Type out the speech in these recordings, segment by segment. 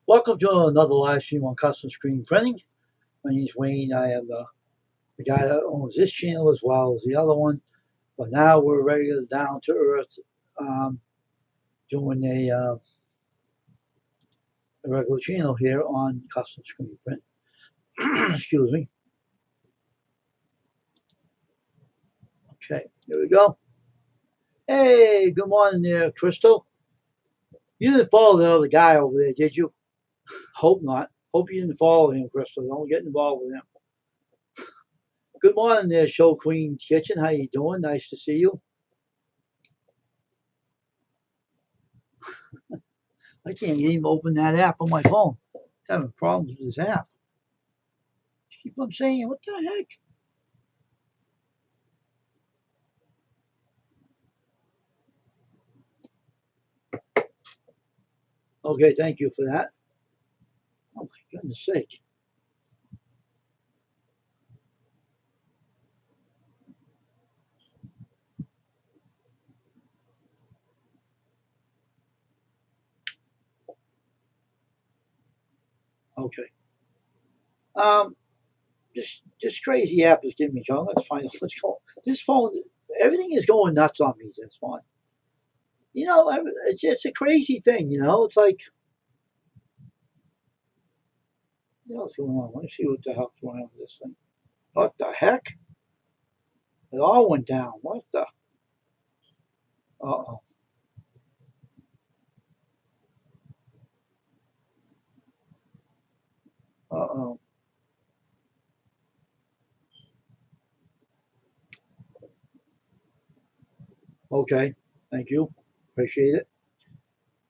Welcome to another live stream on Custom Screen Printing. My name is Wayne. I am the guy that owns this channel as well as the other one. But now we're ready to down to earth, doing a regular channel here on Custom Screen Print. Excuse me. Okay, here we go. Hey, good morning there, Crystal. You didn't follow the other guy over there, did you? Hope not. Hope you didn't follow him, Crystal. Don't get involved with him. Good morning there, Show Queen Kitchen. How you doing? Nice to see you. I can't even open that app on my phone. I'm having problems with this app. Keep on saying, what the heck? Okay, thank you for that. Oh my goodness sake. Okay. This crazy app is giving me trouble. Let's find out. Let's go. This phone, everything is going nuts on me. That's fine. You know, it's a crazy thing. You know, it's like, what's going on? Let me see what the hell's going on with this thing. What the heck? It all went down. What the? Uh-oh. Uh-oh. Okay. Thank you. Appreciate it.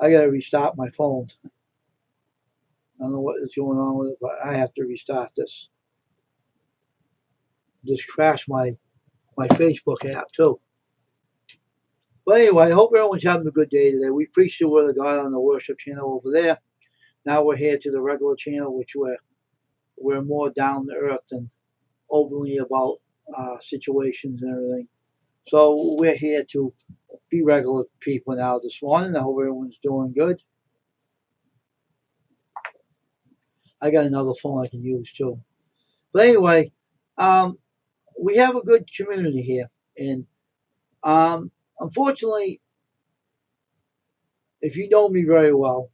I got to restart my phone. I don't know what is going on with it, but I have to restart this. Just crashed my Facebook app too. But anyway, I hope everyone's having a good day today. We preached the word of God on the worship channel over there. Now we're here to the regular channel, which we're more down to earth and openly about situations and everything. So we're here to be regular people now this morning. I hope everyone's doing good. I got another phone I can use too. But anyway, we have a good community here. And unfortunately, if you know me very well,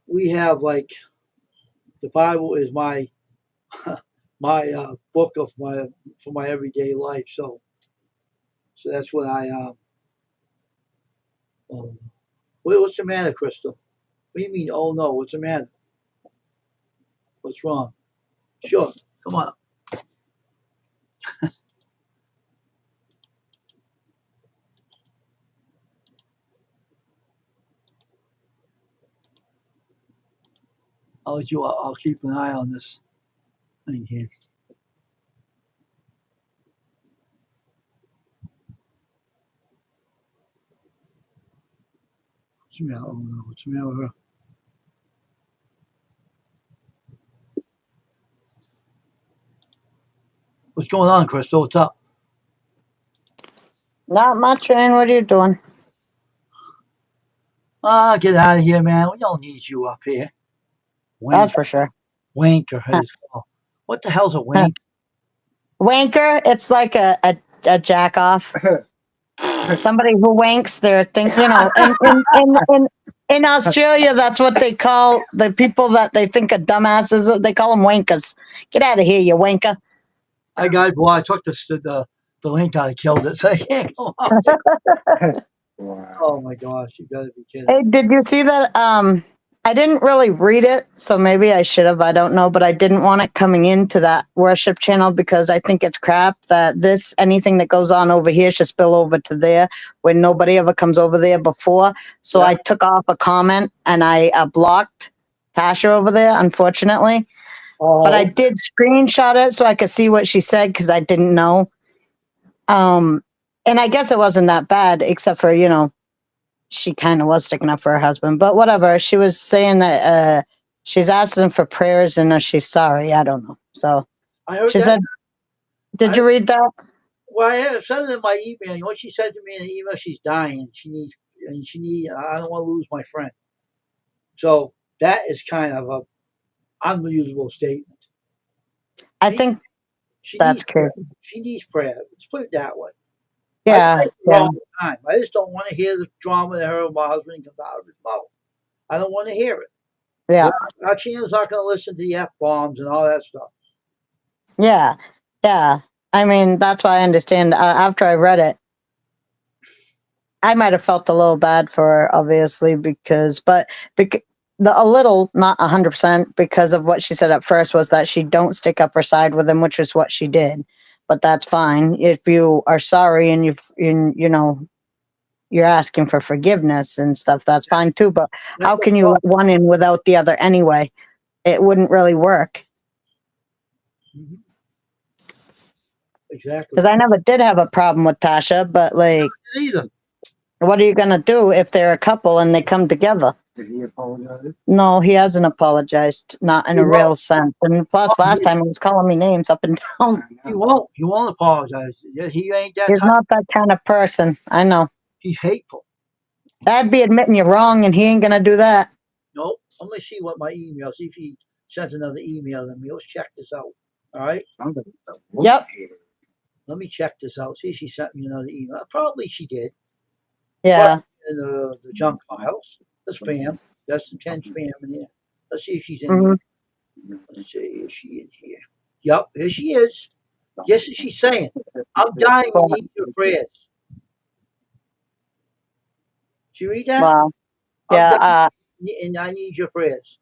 we have like, the Bible is my book of for my everyday life. So that's what what's the matter, Crystal? What do you mean? Oh no, what's the matter? What's wrong? Sure, come on up. I'll keep an eye on this thing here. What's the matter? Oh no, what's the matter with her? What's going on, Crystal? What's up? Not much, man. What are you doing? Get out of here, man. We don't need you up here. That's Wink, for sure. wanker. What the hell's a wank? Wanker, it's like a jack off. Somebody who wanks their thing, in Australia, that's what they call the people that they think are dumbasses. They call them wankers. Get out of here, you wanker. Well, I took the link out. I killed it, so I can't go on. Wow. Oh my gosh, you gotta be kidding. Hey, did you see that? I didn't really read it, so maybe I should have. I don't know, but I didn't want it coming into that worship channel because I think it's crap that anything that goes on over here should spill over to there when nobody ever comes over there before. So Yeah. I took off a comment and I blocked Tasha over there, unfortunately. Oh, But I did screenshot it so I could see what she said because I didn't know. And I guess it wasn't that bad, except for she kind of was sticking up for her husband, but whatever. She was saying that she's asking for prayers and she's sorry. I don't know. So I heard she that. said, "Did you read that?" Well, I said it in my email. You know what she said to me in the email? She's dying. I don't want to lose my friend. So that is kind of a unusable statement. I think She that's needs crazy. she needs prayer. Let's put it that way. Yeah, I pray yeah, all the time. I just don't want to hear the drama that her and my husband comes out of his mouth. I don't want to hear it. yeah, Our channel's not going to listen to the F bombs and all that stuff. yeah, yeah. I mean, that's why I understand. After I read it, I might have felt a little bad for her, obviously, but a little, not 100%, because of what she said at first was that she don't stick up her side with him, which is what she did. But that's fine if you are sorry and you're asking for forgiveness and stuff. That's fine too. But how can you let one in without the other anyway? It wouldn't really work. Mhm. Exactly. Because I never did have a problem with Tasha, but like, Neither. what are you gonna do if they're a couple and they come together? Did he apologize? No, he hasn't apologized, not in a real sense. And plus, last time he was calling me names up and down. He won't. He won't apologize. He ain't that He's type. not that kind of person. I know. He's hateful. That'd be admitting you're wrong, and he ain't gonna do that. Nope. Let me see what my email. See if he sends another email to me. Let's check this out. All right. Yep. Let me check this out. See if she sent me another email. Probably she did. Yeah. In the junk files, the spam. There's some 10 spam in there. Let's see if she's in Mhm. here. Let's see if she in here. Yep, here she is. Guess what she's saying? I'm dying and need your prayers. Did you read that? Wow. I'm Yeah. dying and I need your prayers.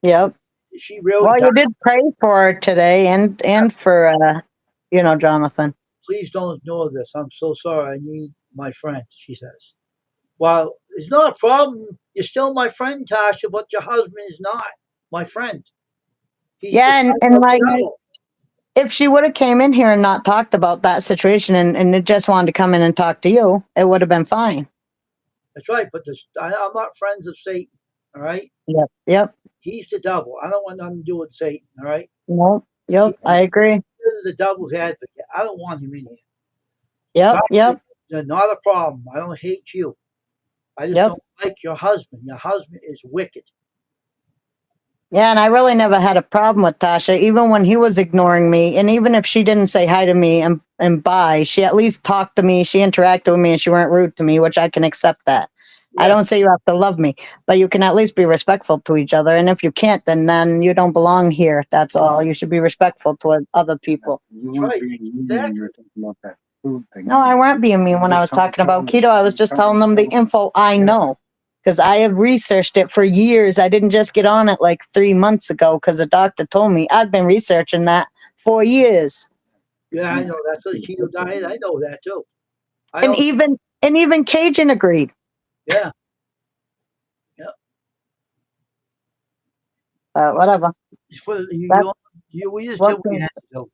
Yep. Is she really Well, dying? you did pray for her today, and for Jonathan. Please don't ignore this. I'm so sorry. I need my friend, she says. Well, it's not a problem. You're still my friend, Tasha, but your husband is not my friend. He's Yeah, the and like, devil. if she would have came in here and not talked about that situation and it just wanted to come in and talk to you, it would have been fine. That's right, but I'm not friends of Satan. All right, Yep. Yep. he's the devil. I don't want nothing to do with Satan. All right, Nope. Yep. I agree. he's the devil's advocate. I don't want him in here. Yep. Yep. Not a problem. I don't hate you. I just Yep. don't like your husband. Your husband is wicked. Yeah, and I really never had a problem with Tasha, even when he was ignoring me. And even if she didn't say hi to me and bye, she at least talked to me, she interacted with me, and she weren't rude to me, which I can accept that. I don't say you have to love me, but you can at least be respectful to each other. And if you can't, then you don't belong here. That's all. You should be respectful to other people. You That's weren't right. being mean when you were talking about that food thing. No, I weren't being mean when I was talking about keto. I was just telling them the info I know because I have researched it for years. I didn't just get on it like 3 months ago because a doctor told me. I've been researching that for years. Yeah, I know. That's the keto diet. I know that too. And even Cajun agreed. Yeah. Whatever. We just did what we had to do.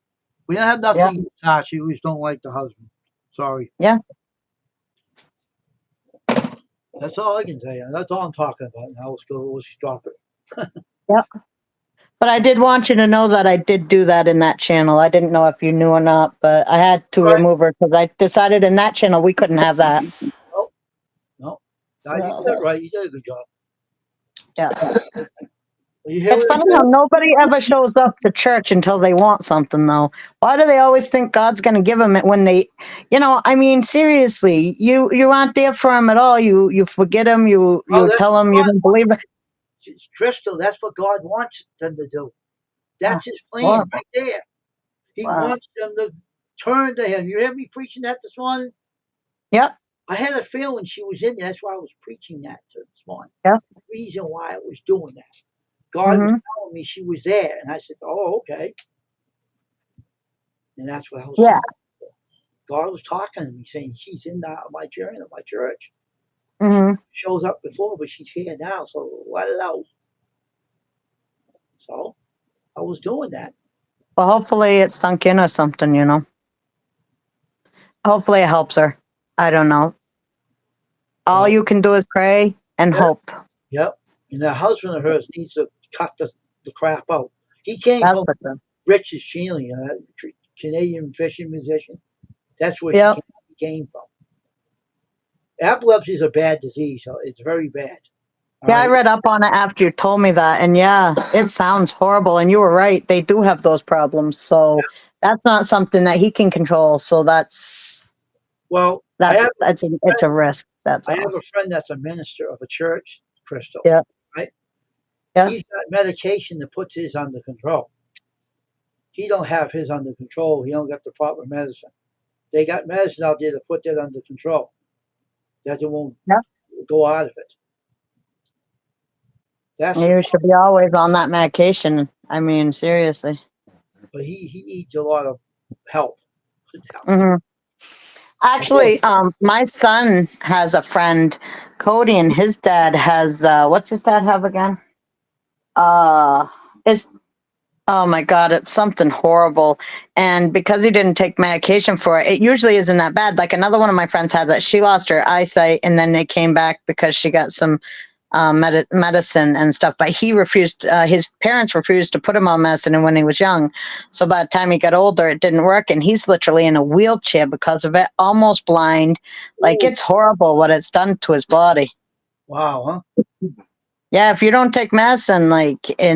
We don't have nothing to touch. We just don't like the husband. Sorry. Yeah. That's all I can tell you. That's all I'm talking about now. Let's go. Let's drop it. Yep. But I did want you to know that I did do that in that channel. I didn't know if you knew or not, but I had to Right. remove her because I decided in that channel we couldn't have that. No, no, you did So, it right. You did a good job. yeah. You hear It's what I funny how said? nobody ever shows up to church until they want something, though. Why do they always think God's going to give them it when they, I mean, seriously, you aren't there for him at all. You forget him. Oh, You that's tell what him you God don't believe it. wants. Crystal, that's what God wants them to do. That's His plan Horrible. right there. He Wow. wants them to turn to Him. You hear me preaching that this morning? Yep. I had a feeling she was in there. That's why I was preaching that this morning. Yep. The reason why I was doing that. God was Mm-hmm. telling me she was there. And I said, oh, okay. And that's what I was Yeah. saying. God was talking to me, saying she's in my journey, my church. Mm-hmm. Shows up before, but she's here now. So let it out. So I was doing that. Well, hopefully it stunk in or something, Hopefully it helps her. I don't know. All Well, you can do is pray and yeah, hope. yep. And the husband of hers needs to cut the crap out. He came That's from for sure. Rich's channel, that Canadian fishing musician. That's where Yep. she came from. Epilepsy is a bad disease. So it's very bad. All Yeah, I right. read up on it after you told me that, and yeah, it sounds horrible. And you were right; they do have those problems. So that's not something that he can control. So Well, it's a risk. That's I all. have a friend that's a minister of a church, Crystal. Yeah, Right? yeah. He's got medication that puts his under control. He don't have his under control. He don't got the proper medicine. They got medicine out there to put that under control. That it won't Yeah. go out of it. That's the You should be always on that medication. I mean, seriously. but he needs a lot of help. Hmm. Actually, my son has a friend, Cody, and his dad has what's his dad have again? It's Oh my God, it's something horrible. And because he didn't take medication for it, it usually isn't that bad. Like another one of my friends had that. She lost her eyesight and then it came back because she got some medicine and stuff. But he refused, his parents refused to put him on medicine when he was young. So by the time he got older, it didn't work. And he's literally in a wheelchair because of it, almost blind. Like Ooh, it's horrible what it's done to his body. wow, huh? Yeah, if you don't take medicine,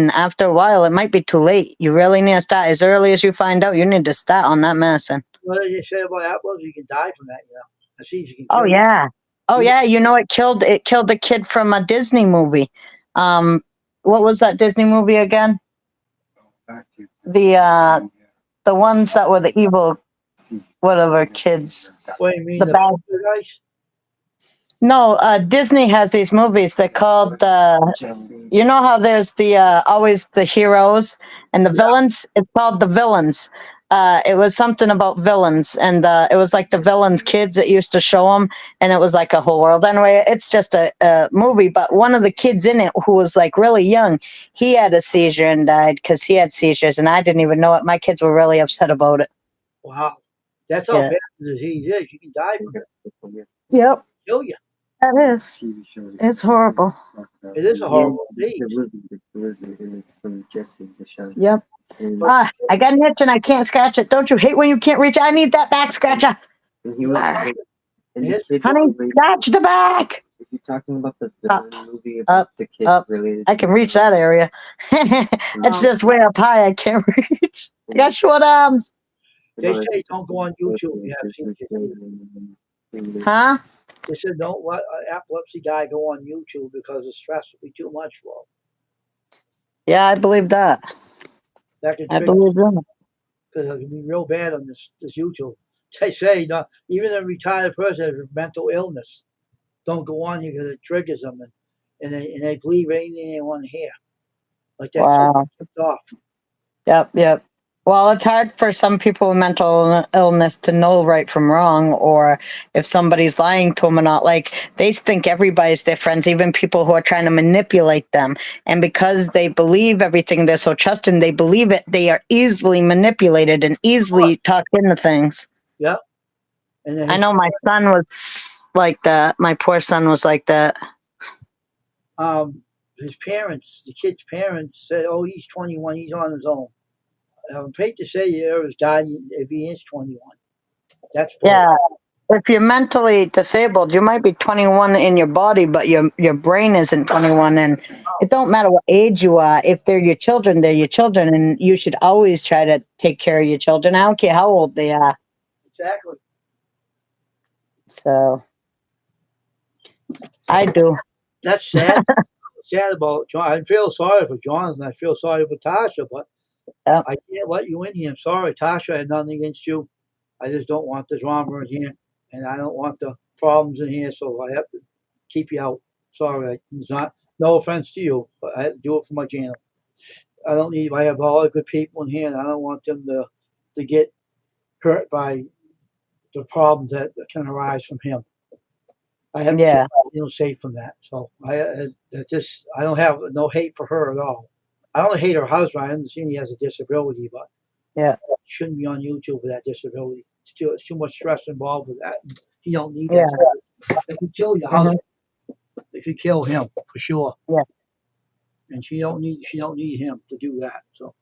after a while, it might be too late. You really need to start as early as you find out. You need to start on that medicine. What did you say about epilepsy? You can die from that, That seizure can Oh kill you. yeah, oh You- yeah. It killed a kid from a Disney movie. Um, what was that Disney movie again? The ones that were the evil, whatever kids. What do you mean, The the bad. poltergeist? No, Disney has these movies. They're called you know how there's the always the heroes and the villains. It's called the villains. It was something about villains, and it was like the villains' kids that used to show them, and it was like a whole world. Anyway, it's just a movie. But one of the kids in it, who was like really young, he had a seizure and died because he had seizures, and I didn't even know it. My kids were really upset about it. Wow. That's how Yeah. bad the disease is. You can die from it. Yep, Kill you. that is. It's horrible. It is a horrible disease. Yep. I got an itch and I can't scratch it. Don't you hate when you can't reach? I need that back scratcher. Honey, scratch the back. If you're talking about the Up, movie about the kids up. related, I can reach that area. It's just way up high. I can't reach. I got short arms. They say don't go on YouTube. You have seizures. Huh? They said don't let an epilepsy guy go on YouTube because the stress will be too much for him. Yeah, I believe that. That could I trigger believe that. because it can be real bad on this YouTube. They say not even a retired person with mental illness don't go on here because it triggers them and they believe anything they want to hear. Like that Wow. kicked off. Yep. Well, it's hard for some people with mental illness to know right from wrong, or if somebody's lying to them or not. Like, they think everybody's their friends, even people who are trying to manipulate them. And because they believe everything they're so trusting, they believe it, they are easily manipulated and easily talked into things. Yep. And then I know my son was like that. My poor son was like that. his parents, the kid's parents, said, "Oh, he's 21. He's on his own." I'm afraid to say you're his guardian if he is 21. That's bull. Yeah. If you're mentally disabled, you might be 21 in your body, but your brain isn't 21. And it don't matter what age you are. If they're your children, they're your children, and you should always try to take care of your children. I don't care how old they are. Exactly. So I do. That's sad. Sad about John. I feel sorry for Jonathan. I feel sorry for Tasha, but Yep. I can't let you in here. I'm sorry, Tasha. I had nothing against you. I just don't want the drama in here, and I don't want the problems in here. So I have to keep you out. Sorry, it's not. No offense to you, but I have to do it for my channel. I don't need. I have all the good people in here, and I don't want them to get hurt by the problems that can arise from him. I have Yeah. safe from that. So I don't have no hate for her at all. I don't hate her husband. I understand he has a disability, but Yeah. he shouldn't be on YouTube with that disability. It's too much stress involved with that. He don't need Yeah. that. It could kill your Mhm. husband. It could kill him for sure. Yeah. And she don't need him to do that. So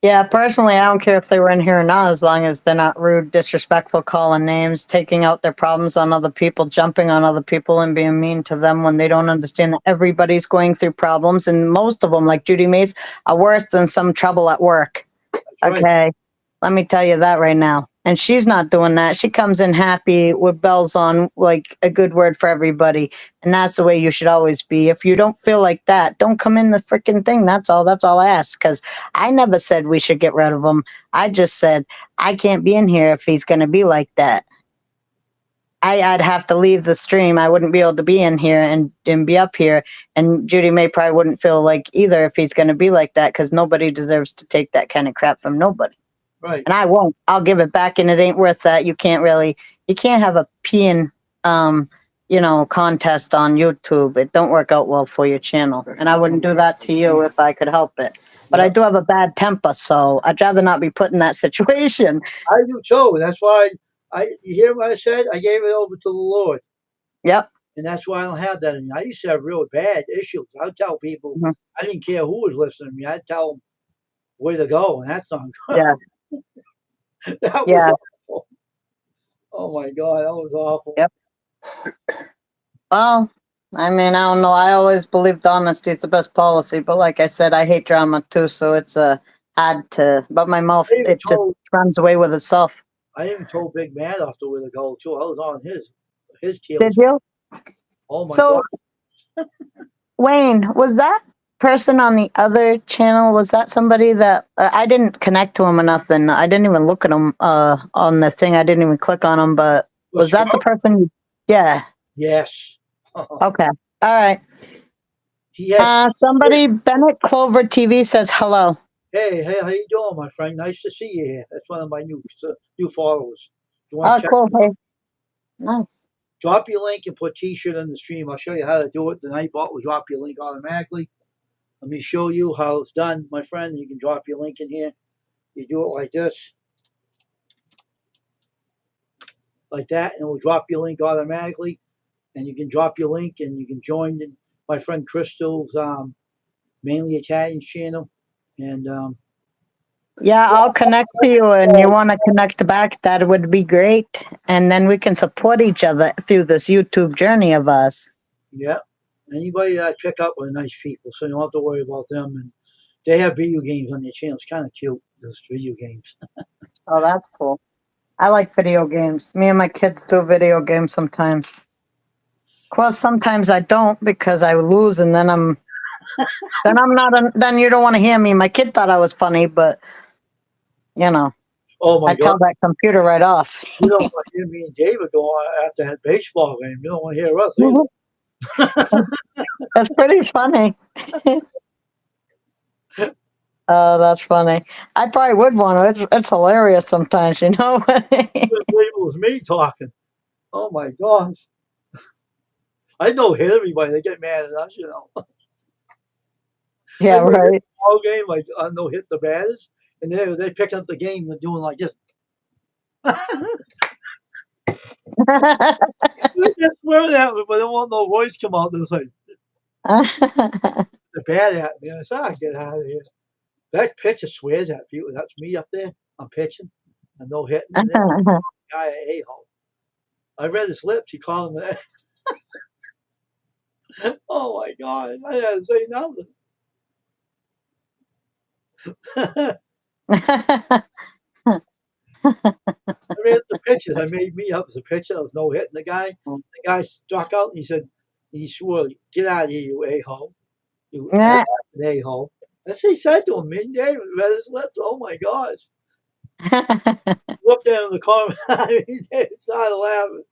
Yeah, personally, I don't care if they were in here or not, as long as they're not rude, disrespectful, calling names, taking out their problems on other people, jumping on other people, and being mean to them when they don't understand that everybody's going through problems. And most of them, like Judy Mace, are worse than some trouble at work. that's right. Okay. Let me tell you that right now. And she's not doing that. She comes in happy with bells on, like a good word for everybody. And that's the way you should always be. If you don't feel like that, don't come in the freaking thing. That's all. That's all I ask. Because I never said we should get rid of him. I just said I can't be in here if he's going to be like that. I'd have to leave the stream. I wouldn't be able to be in here and be up here. And Judy May probably wouldn't feel like either if he's going to be like that, because nobody deserves to take that kind of crap from nobody. Right. And I won't. I'll give it back, and it ain't worth that. You can't have a peeing, contest on YouTube. It don't work out well for your channel. And I wouldn't do that to you if I could help it. But I Yep. do have a bad temper, so I'd rather not be put in that situation. I do too. That's why you hear what I said? I gave it over to the Lord. Yep. And that's why I don't have that anymore. I used to have real bad issues. I'd tell people, Mhm. I didn't care who was listening to me. I'd tell them where to go, and that's not good. Yeah. That was Yeah. awful. Oh my God, that was awful. Yep. Well, I mean, I don't know. I always believed honesty is the best policy, but like I said, I hate drama too, so it's hard to. But my mouth, I even it just told runs away with itself. Big Mad off to where to go too. I was on his tail. Did you? Oh my So, God. Wayne, was that person on the other channel? Was that somebody that I didn't connect to him enough? And I didn't even look at him on the thing. I didn't even click on him. But was that the person? Yeah. Yes. Okay. All right. He has. Somebody, Bennett Clover TV says hello. Hey, how you doing, my friend? Nice to see you here. That's one of my new followers. If you Oh, want to check, cool. Hey. Nice. drop your link and put T-shirt in the stream. I'll show you how to do it. The Nightbot will drop your link automatically. Let me show you how it's done, my friend. You can drop your link in here. You do it like this, like that, and it will drop your link automatically. And you can drop your link, and you can join my friend Crystal's mainly Italian channel. And Yeah, I'll connect to you, and you want to connect back, that would be great. And then we can support each other through this YouTube journey of us. yeah, anybody that I pick up are nice people, so you don't have to worry about them. And they have video games on their channel. It's kind of cute, those video games. Oh, that's cool. I like video games. Me and my kids do video games sometimes. Of course, sometimes I don't because I lose, and then I'm not. Then you don't want to hear me. My kid thought I was funny, but Oh my I tell God. that computer right off. You don't want to hear me and David go on after that baseball game. You don't want to hear us either. That's pretty funny. Oh, that's funny. I probably would want to. It's hilarious sometimes, You couldn't believe it was me talking. Oh my gosh. I know hit everybody. They get mad at us, Yeah, I know right. All game, like I know hit the batters, and they picking up the game and doing like this. They just swear at me, but they won't no voice come out. They're like, They're bad at me. I said, I get out of here. That pitcher swears at people. That's me up there. I'm pitching. And no hitting. And then guy at a-hole. I read his lips. He called him that. Oh my God. I had to say nothing. I read the pitches. I made me up as a pitcher. There was no hitting the guy. The guy struck out and he said, he swore, get out of here, you a-hole. You a-hole. That's what he said to him. Me and David read his lips. Oh my gosh. Looked at him in the corner. I mean, David started laughing.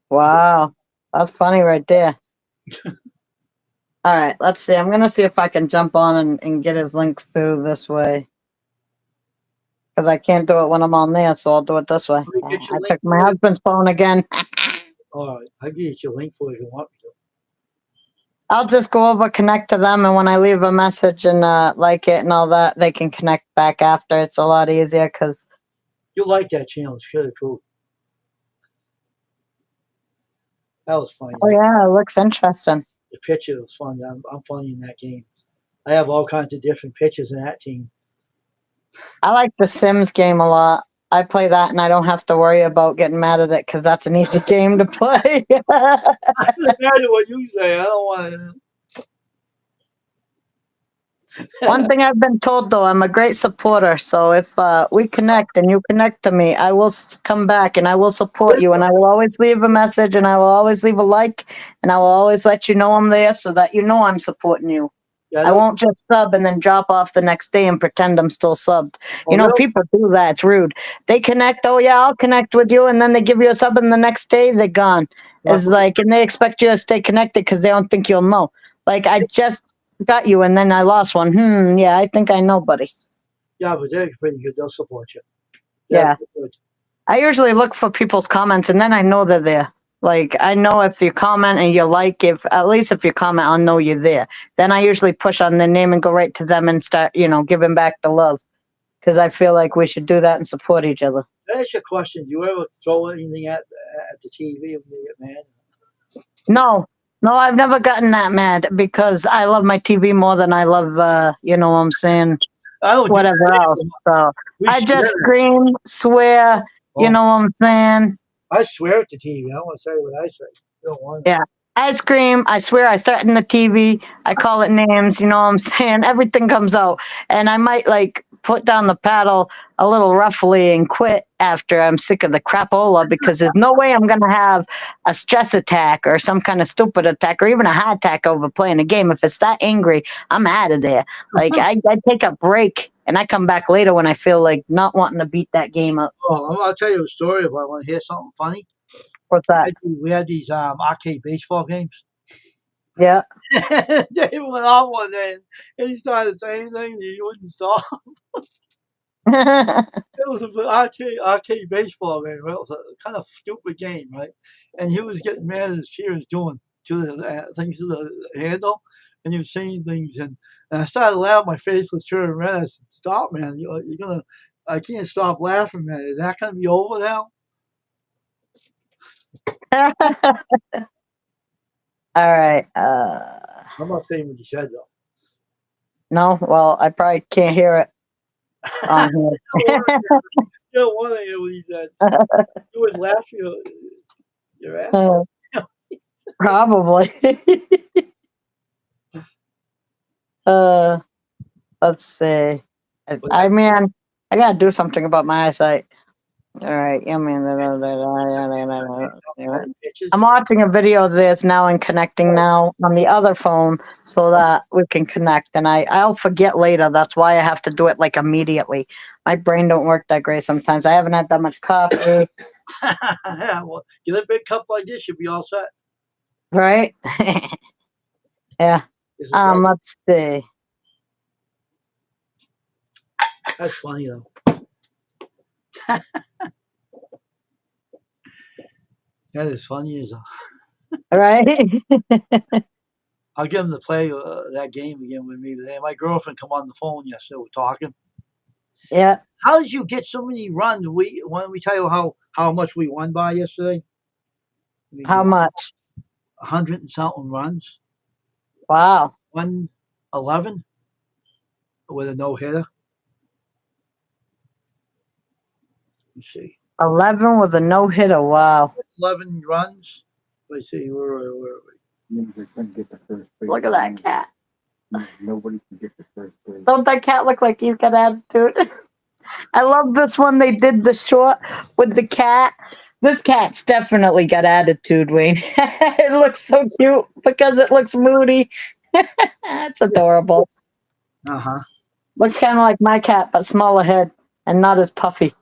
Wow. That's funny right there. All right, let's see. I'm going to see if I can jump on and get his link through this way. Because I can't do it when I'm on there, so I'll do it this way. Let me get your I link took my for it. husband's phone again. All right. I'll get your link for it if you want me to. I'll just go over, connect to them, and when I leave a message and like it and all that, they can connect back after. It's a lot easier because You like that channel. It's really cool. That was funny. oh yeah, it looks interesting. The pitcher was fun. I'm funny in that game. I have all kinds of different pitchers in that team. I like the Sims game a lot. I play that and I don't have to worry about getting mad at it because that's an easy game to play. It doesn't matter what you say. I don't want to. One thing I've been told though, I'm a great supporter. So if we connect and you connect to me, I will come back and I will support you and I will always leave a message and I will always leave a like and I will always let you know I'm there so that you know I'm supporting you. Yeah, I won't just sub and then drop off the next day and pretend I'm still subbed. You know, really? people do that. It's rude. They connect, oh yeah, I'll connect with you, and then they give you a sub and the next day they're gone. It's like, and they expect you to stay connected because they don't think you'll know. Like, I just got you and then I lost one. Yeah, I think I know, buddy. Yeah, but they're pretty good. They'll support you. Yeah. Good. I usually look for people's comments and then I know they're there. Like, I know if you comment and you like, if at least if you comment, I'll know you're there. Then I usually push on their name and go right to them and start, giving back the love. Because I feel like we should do that and support each other. That's your question. Do you ever throw anything at the TV when you get mad? No, I've never gotten that mad because I love my TV more than I love, you know what I'm saying, I don't do whatever that else. anymore. So We I just swear. scream, swear, you Oh, know what I'm saying? I swear at the TV. I don't want to say what I say. You don't want Yeah. I scream, I swear, I threaten the TV, I call it names, you know what I'm saying? Everything comes out. And I might like put down the paddle a little roughly and quit after I'm sick of the crapola because there's no way I'm going to have a stress attack or some kind of stupid attack or even a heart attack over playing a game. If it's that angry, I'm out of there. Like, I take a break and I come back later when I feel like not wanting to beat that game up. Oh, I'll tell you a story if I want to hear something funny. What's that? We had these arcade baseball games. Yeah. They went off one day and he started saying things and he wouldn't stop. It was an arcade baseball game. Right? It was a kind of stupid game, right? And he was getting mad at his cheers doing to the things to the handle, and he was saying things, and I started laughing. My face was turning red. I said, "Stop, man! You're gonna. I can't stop laughing, man. Is that gonna be over now?" All right. I'm not saying what he said though. No, well, I probably can't hear it on here. You don't want to hear what he said. You would laugh your ass off. Probably. Let's see. I mean, I gotta do something about my eyesight. All right, I'm watching a video of this now and connecting now on the other phone so that we can connect. And I'll forget later. That's why I have to do it like immediately. My brain don't work that great sometimes. I haven't had that much coffee. Yeah, well, get a big cup like this, you'll be all set. Right? Yeah. Let's see. That's funny though. That is funny as Right? I'll get him to play that game again with me today. My girlfriend come on the phone yesterday. We're talking. Yeah. How did you get so many runs? When we tell you how much we won by yesterday? How much? 100 and something runs, Wow. 111 with a no hitter. Let's see, 11 with a no hitter. Wow. 11 runs. Let's see, where are we? Means they couldn't get the first base. Look at that cat. Means nobody can get the first base. Don't that cat look like he's got attitude? I love this one. They did the short with the cat. This cat's definitely got attitude, Wayne. It looks so cute because it looks moody. It's adorable. Uh huh. Looks kind of like my cat, but smaller head and not as puffy.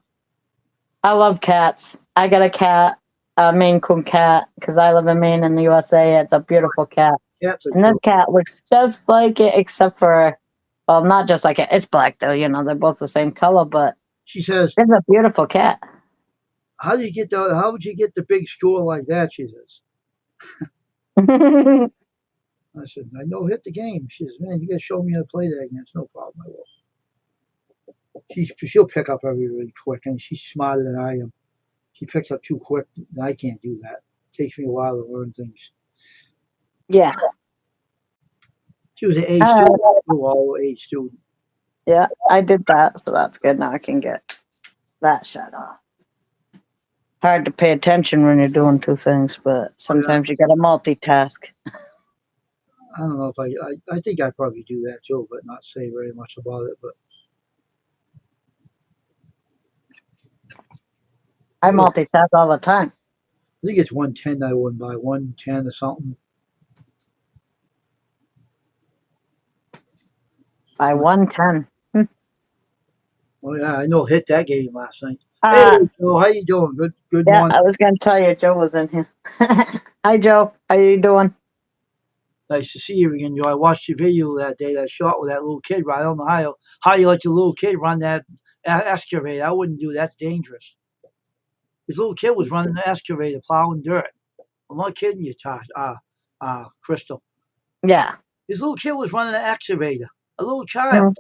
I love cats. I got a cat, a Maine Coon cat, because I live in Maine in the USA. It's a beautiful cat. Yeah, it's a And this cat looks just like it, except for, well, not just like it. It's black, though. You know, they're both the same color, but She says, it's a beautiful cat. "How do you get the? How would you get the big score like that?" She says. I said, "I know hit the game." She says, "Man, you got to show me how to play that again." It's no problem. I will. She'll pick up really quick, and she's smarter than I am. She picks up too quick, and I can't do that. It takes me a while to learn things. Yeah. She was an A All student, all A student. Yeah, I did that, so that's good. Now I can get that shut off. Hard to pay attention when you're doing two things, but sometimes you got to multitask. I don't know if I think I probably do that too, but not say very much about it. But I multitask all the time. I think it's 110 I won by 110 or something. By 110. Oh yeah, I know hit that game last night. Uh, Hey Joe, how you doing? Good yeah, morning. I was going to tell you Joe was in here. Hi, Joe. How you doing? Nice to see you again, Joe. I watched your video that day, that shot with that little kid. I don't know how you let your little kid run that excavator. I wouldn't do that. That's dangerous. This little kid was running the excavator, plowing dirt. I'm not kidding you, Tosh. Crystal. Yeah. This little kid was running the excavator. A little Mhm. child.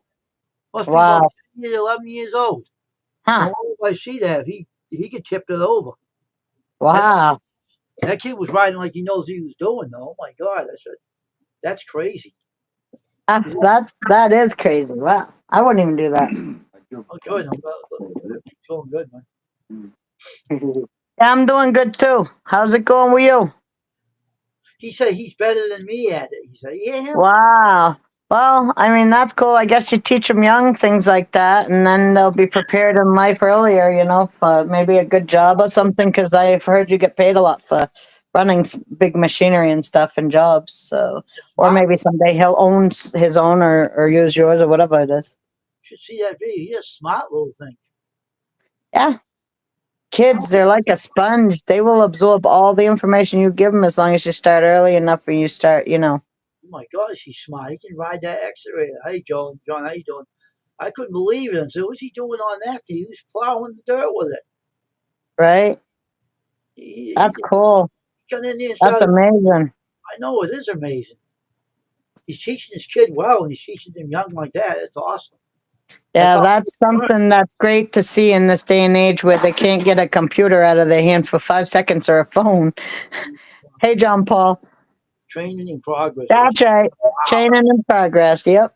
Must be Wow. about 10 years, 11 years old. Huh. If I see that, he could tip it over. Wow. That kid was riding like he knows what he was doing, though. Oh my God, that's crazy. That is crazy. Wow. I wouldn't even do that. Oh, good. I'm feeling good, man. Yeah, I'm doing good too. How's it going with you? He said he's better than me at it. He said, yeah. Wow. Well, I mean, that's cool. I guess you teach them young things like that, and then they'll be prepared in life earlier, you know, for maybe a good job or something, because I've heard you get paid a lot for running big machinery and stuff and jobs. So, or maybe someday he'll own his own or use yours or whatever it is. You should see that video. He's a smart little thing. Yeah. Kids, they're like a sponge. They will absorb all the information you give them as long as you start early enough and you start, you know. Oh my gosh, he's smart. He can ride that excavator. Hey, John, how you doing? I couldn't believe it. I said, what's he doing on that thing? He was plowing the dirt with it. Right? That's cool. Got in there That's amazing. I know, it is amazing. He's teaching his kid well, and he's teaching them young like that. It's awesome. Yeah, that's something that's great to see in this day and age where they can't get a computer out of their hand for 5 seconds or a phone. Hey, John Paul. Training in progress. That's right. Wow. Training in progress. Yep.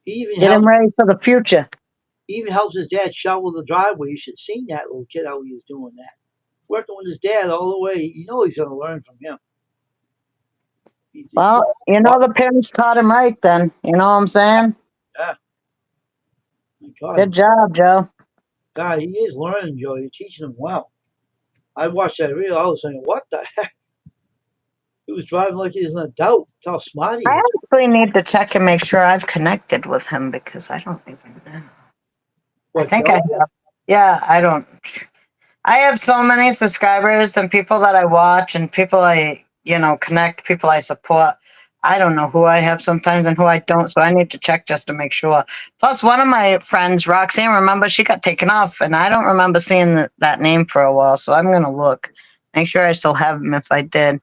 He even Get him ready for the future. He even helps his dad shovel the driveway. You should have seen that little kid how he was doing that. Working with his dad all the way. You know he's going to learn from him. Well, you know the parents taught him right then. You know what I'm saying? Yeah. Good job, Joe. God, he is learning, Joe. You're teaching him well. I watched that video. I was saying, what the heck? He was driving like he was an adult. That's how smart he is. I actually need to check and make sure I've connected with him because I don't even know. What, I think I have. Yeah, I don't. I have so many subscribers and people that I watch and people I, you know, connect, people I support. I don't know who I have sometimes and who I don't, so I need to check just to make sure. Plus, one of my friends, Roxanne, remember, she got taken off, and I don't remember seeing that name for a while, so I'm going to look. Make sure I still have him if I did.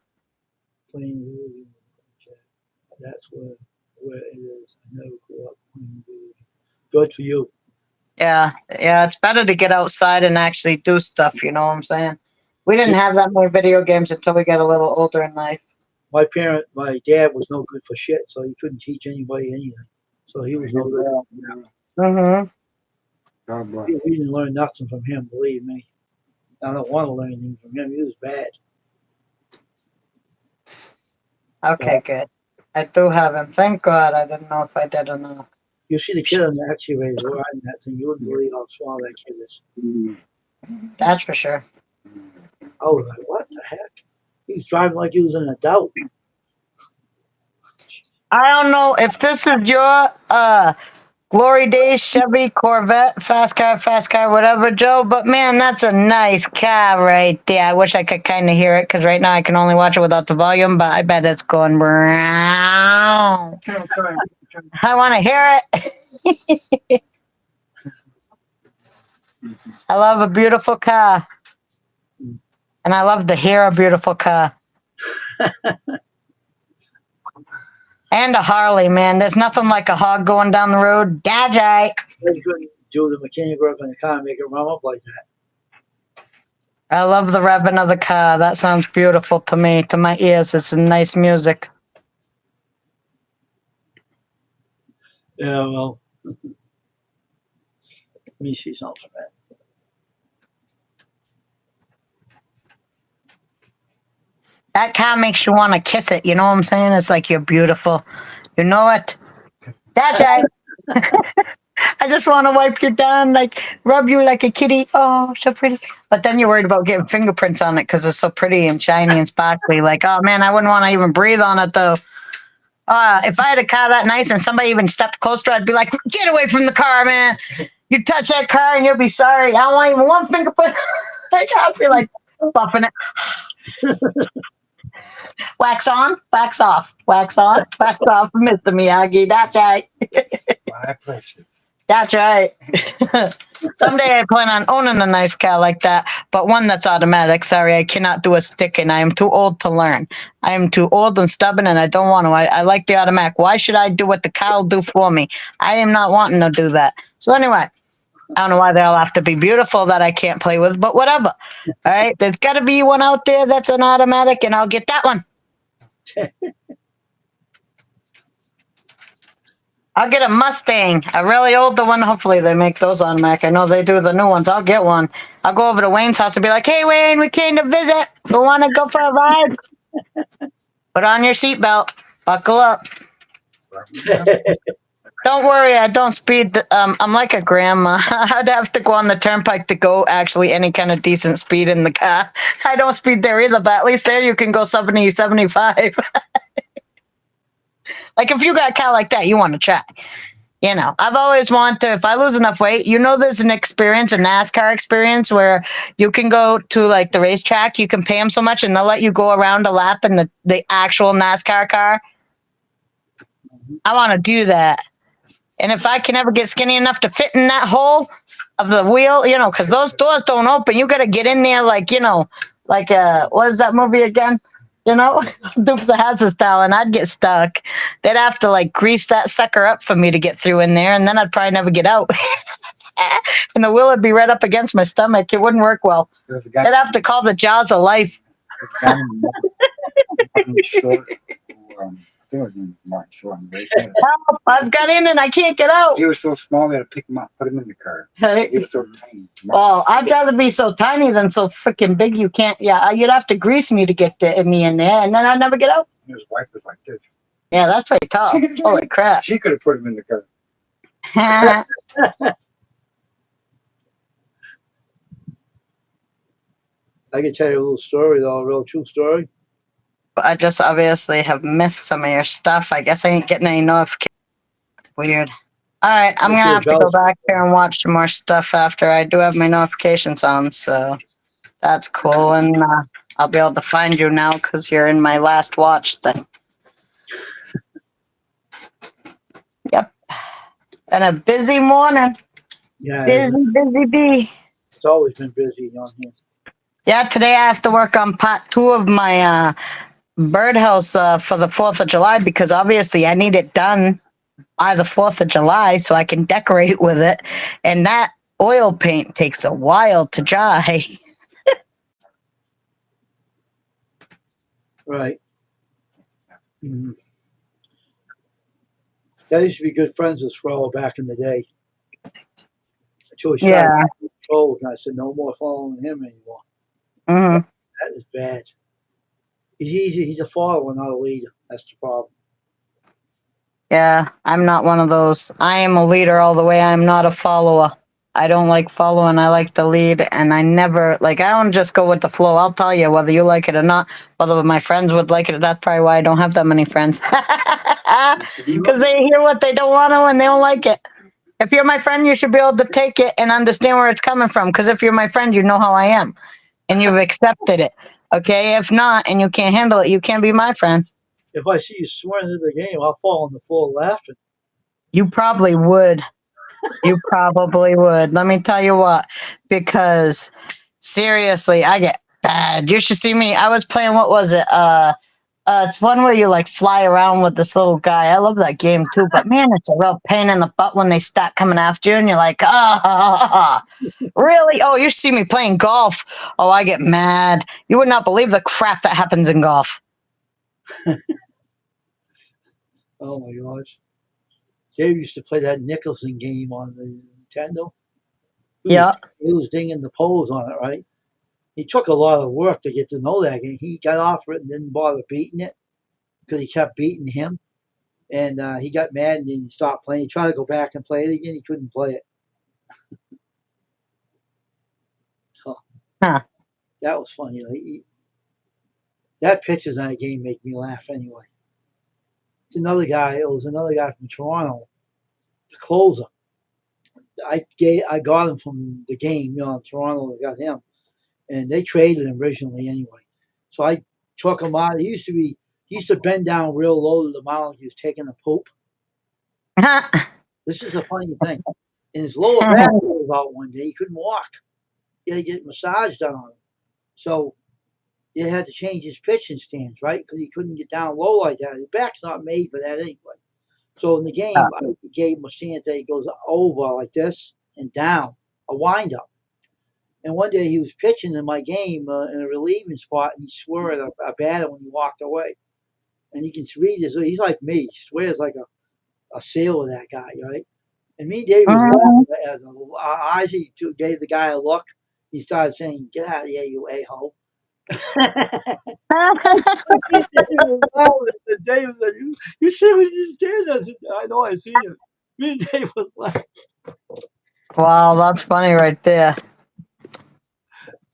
That's where it is. I never grew up playing video. Good for you. Yeah, it's better to get outside and actually do stuff, you know what I'm saying? We didn't have that many video games until we got a little older in life. My dad was no good for shit, so he couldn't teach anybody anything. So he was no good. Mm-hmm. God bless. We didn't learn nothing from him, believe me. I don't want to learn anything from him. He was bad. Okay, good. I do have him. Thank God. I didn't know if I did or not. You see the kid on the X-ray riding that thing, you wouldn't believe how small that kid is. That's for sure. I was like, what the heck? He's driving like he was an adult. I don't know if this is your Glory Days Chevy Corvette, fast car, whatever, Joe. But man, that's a nice car right there. I wish I could kind of hear it because right now I can only watch it without the volume. But I bet it's going brown. I want to hear it. I love a beautiful car, and I love to hear a beautiful car. And a Harley, man. There's nothing like a hog going down the road. Dad's right. You couldn't do the mechanic work on the car and make it run up like that. I love the revving of the car. That sounds beautiful to me, to my ears. It's nice music. Yeah, well, let me see something, man. That car makes you want to kiss it. You know what I'm saying? It's like you're beautiful. You know it? That's right. I just want to wipe you down, like rub you like a kitty. Oh, so pretty. But then you're worried about getting fingerprints on it because it's so pretty and shiny and sparkly. Like, oh man, I wouldn't want to even breathe on it though. If I had a car that nice and somebody even stepped closer, I'd be like, get away from the car, man. You touch that car and you'll be sorry. I don't want even one fingerprint. I'd be like buffing it. Wax on, wax off, wax on, wax off, Mr. Miyagi. That's right. My pleasure. That's right. Someday I plan on owning a nice car like that, but one that's automatic. Sorry, I cannot do a stick and I am too old to learn. I am too old and stubborn and I don't want to. I like the automatic. Why should I do what the car will do for me? I am not wanting to do that. So anyway, I don't know why they all have to be beautiful that I can't play with, but whatever. All right, there's got to be one out there that's an automatic and I'll get that one. I'll get a Mustang, a really older one. Hopefully they make those on Mac. I know they do the new ones. I'll get one. I'll go over to Wayne's house and be like, hey, Wayne, we came to visit. We want to go for a ride? Put on your seatbelt. Buckle up. Don't worry, I don't speed. I'm like a grandma. I'd have to go on the turnpike to go actually any kind of decent speed in the car. I don't speed there either, but at least there you can go 70, 75. Like if you got a car like that, you want to try. You know, I've always wanted to, if I lose enough weight, you know, there's an experience, a NASCAR experience where you can go to like the racetrack, you can pay them so much and they'll let you go around a lap in the actual NASCAR car. I want to do that. And if I can ever get skinny enough to fit in that hole of the wheel, you know, because those doors don't open, you got to get in there like, you know, like, what is that movie again? You know, Dukes of Hazzard style, and I'd get stuck. They'd have to like grease that sucker up for me to get through in there, and then I'd probably never get out. And the wheel would be right up against my stomach. It wouldn't work well. They'd have to call the jaws of life. Short, I think it was Martin Short. Help, I've got in and I can't get out. He was so small they had to pick him up, put him in the car. He was so tiny. Well, I'd rather be so tiny than so freaking big you can't. Yeah, you'd have to grease me to get me in there, and then I'd never get out. His wife was like this. Yeah, that's pretty tough. Holy crap. She could have put him in the car. I can tell you a little story, though, a real true story. I just obviously have missed some of your stuff. I guess I ain't getting any notifications. Weird. All right, I'm going to have to go back here and watch some more stuff after. I do have my notifications on, so that's cool. And I'll be able to find you now because you're in my last watch thing. Yep. Been a busy morning. Yeah, Busy. it's always been busy on here. Yeah, today I have to work on part 2 of my birdhouse for the 4th of July because obviously I need it done by the 4th of July so I can decorate with it. And that oil paint takes a while to dry. Right. Mhm. I used to be good friends with Swallow back in the day until he started Yeah. getting controlled, and I said no more following him anymore. Hmm. That is bad. He's easy. He's a follower, not a leader. That's the problem. Yeah, I'm not one of those. I am a leader all the way. I'm not a follower. I don't like following. I like to lead, and I never like. I don't just go with the flow. I'll tell you whether you like it or not. Whether my friends would like it. That's probably why I don't have that many friends, because they hear what they don't want to and they don't like it. If you're my friend, you should be able to take it and understand where it's coming from. Because if you're my friend, you know how I am, and you've accepted it. Okay. If not, and you can't handle it, you can't be my friend. If I see you swearing into the game, I'll fall on the floor laughing. You probably would. You probably would. Let me tell you what, because seriously, I get bad. You should see me. I was playing, what was it? It's one where you like fly around with this little guy. I love that game too, but man, it's a real pain in the butt when they start coming after you and you're like, ah, really? Oh, you see me playing golf. Oh, I get mad. You would not believe the crap that happens in golf. Oh my gosh. Dave used to play that Nicholson game on the Nintendo. Yeah. He was dinging the poles on it, right? He took a lot of work to get to know that game. He got off it and didn't bother beating it because he kept beating him. And he got mad and then he stopped playing. He tried to go back and play it again. He couldn't play it. So Huh. that was funny. That pictures on that game make me laugh anyway. It's another guy. It was another guy from Toronto, the closer. I got him from the game, in Toronto. I got him, and they traded him originally anyway. So I took him out. He used to bend down real low to the mound. He was taking a poop. This is the funny thing. And his lower back gave out one day. He couldn't walk. He had to get massage done on him. So they had to change his pitching stance, right? Because he couldn't get down low like that. His back's not made for that anyway. So in the game, I gave him a stance that he goes over like this and down, a wind up. And one day he was pitching in my game in a relieving spot, and he swore at a batter when he walked away. And you can read this. He's like me. He swears like a sailor, that guy, right? And me and Dave was laughing at him. I actually gave the guy a look. He started saying, "Get out of here, you a-hole." And Dave said, "You see what he's doing?" I said, "I know, I see it." Me and Dave was laughing. Wow, that's funny right there.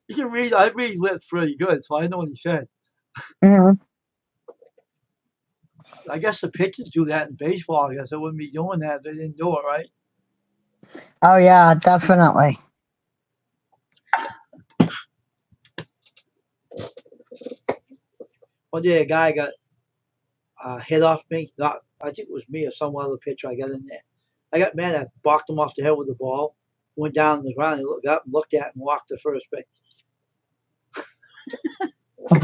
You can read. I read lips pretty good, so I know what he said. Hmm. I guess the pitchers do that in baseball. I guess they wouldn't be doing that if they didn't do it, right? Oh yeah, definitely. One day a guy got hit off me. Not, I think it was me or some other pitcher. I got in there. I got mad. I barked him off the head with the ball. Went down on the ground. He looked up and looked at it and walked to first base. He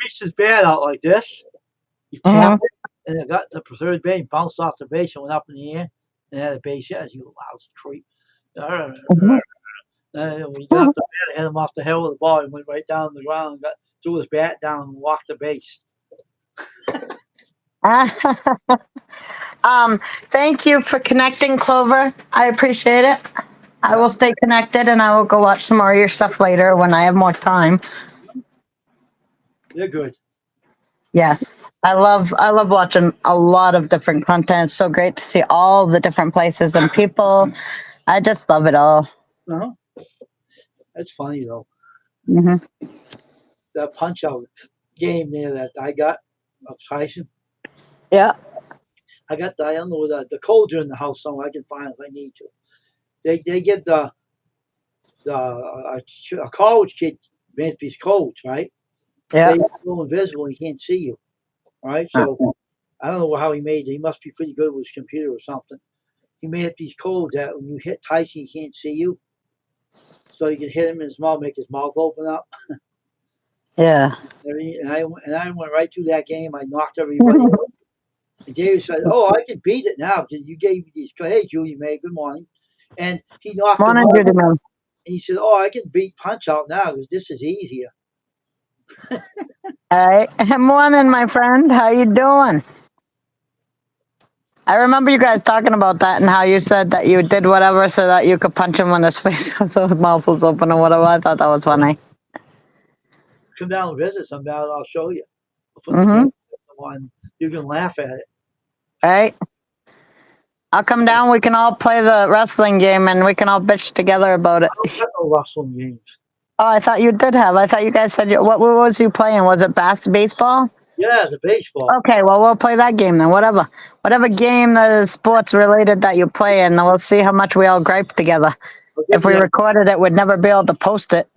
reached his bat out like this. He tapped it, and it got to third base, bounced off the base, and went up in the air, and had a base hit. You lousy creep. When he got up the bat, hit him off the head with the ball. He went right down on the ground, got threw his bat down, and walked the base. Thank you for connecting, Clover. I appreciate it. I will stay connected and I will go watch some more of your stuff later when I have more time. They're good. Yes. I love watching a lot of different content. It's so great to see all the different places and people. I just love it all. Uh-huh. That's funny though. Hmm. That punch out game there that I got of Tyson. Yeah. I don't know the codes are in the house somewhere. I can find it if I need to. They give a college kid these codes, right? Yeah. They go invisible. He can't see you, right? So I don't know how he made it. He must be pretty good with his computer or something. He made up these codes that when you hit Tyson, he can't see you. So you can hit him in his mouth, make his mouth open up. Yeah. And I went right through that game. I knocked everybody out. And David said, "Oh, I can beat it now because you gave me these. Hey, Julie May, good morning." And he knocked him Morning, out. Judy. And he said, "Oh, I can beat Punch Out now because this is easier." All right. Morning, my friend. How you doing? I remember you guys talking about that and how you said that you did whatever so that you could punch him when his face was so his mouth was open or whatever. I thought that was funny. Come down and visit sometime. I'll show you. I'll put the Mm-hmm. game on. You can laugh at it. All right. I'll come down. We can all play the wrestling game and we can all bitch together about it. I don't got no wrestling games. Oh, I thought you did have. I thought you guys said what was you playing? Was it baseball? Yeah, the baseball. Okay, well we'll play that game then. Whatever game that is sports related that you play, and we'll see how much we all gripe together. I'll give If we you that. recorded it, we'd never be able to post it.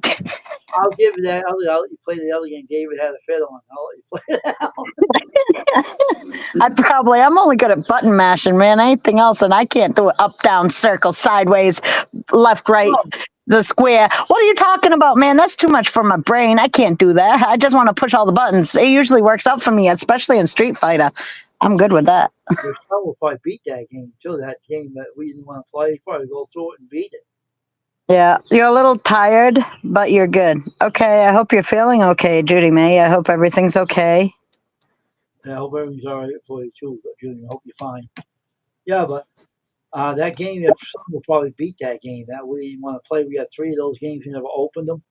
I'll give you that. I'll let you play the other game. David had a fit on. I'll let you play that one. I'm only good at button mashing, man. Anything else, and I can't do it up, down, circle, sideways, left, right, Oh, the square. What are you talking about, man? That's too much for my brain. I can't do that. I just want to push all the buttons. It usually works out for me, especially in Street Fighter. I'm good with that. your son will probably beat that game too. That game that we didn't want to play, he'll probably go through it and beat it. Yeah, you're a little tired, but you're good. Okay, I hope you're feeling okay, Judy May. I hope everything's okay. And I hope everything's all right for you too, but Junior, I hope you're fine. Yeah, but that game, your son will probably beat that game. That we didn't want to play. We got 3 of those games. We never opened them.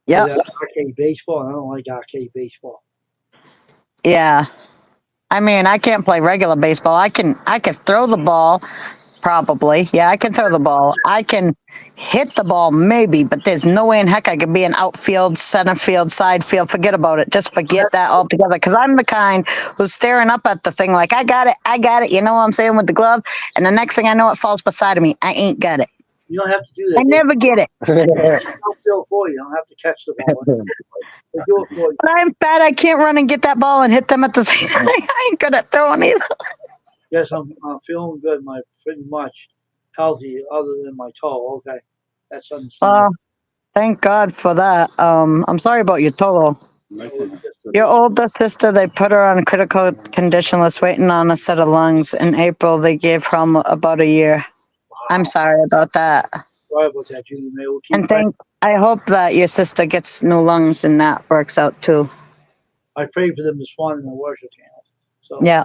Yep. That arcade baseball. And I don't like arcade baseball. Yeah. I mean, I can't play regular baseball. I can throw the ball, probably. Yeah, I can throw the ball. I can hit the ball, maybe, but there's no way in heck I could be an outfield, center field, side field. Forget about it. Just forget that altogether. Because I'm the kind who's staring up at the thing like, I got it. You know what I'm saying, with the glove? And the next thing I know, it falls beside of me. I ain't got it. You don't have to do that. I never get it. Outfield for you. You don't have to catch the ball. They do it for you. But I'm fat. I can't run and get that ball and hit them at the same time. I ain't good at throwing either. Yes, I'm feeling good. My pretty much healthy, other than my toe. Okay, that's understandable. Thank God for that. I'm sorry about your toe. Your older sister, they put her on critical condition list, waiting on a set of lungs. In April, they gave her about a year. I'm sorry about that. Sorry about that, Julie. May we'll keep And I hope that your sister gets new lungs and that works out too. I prayed for them this morning in the worship channel. So Yeah.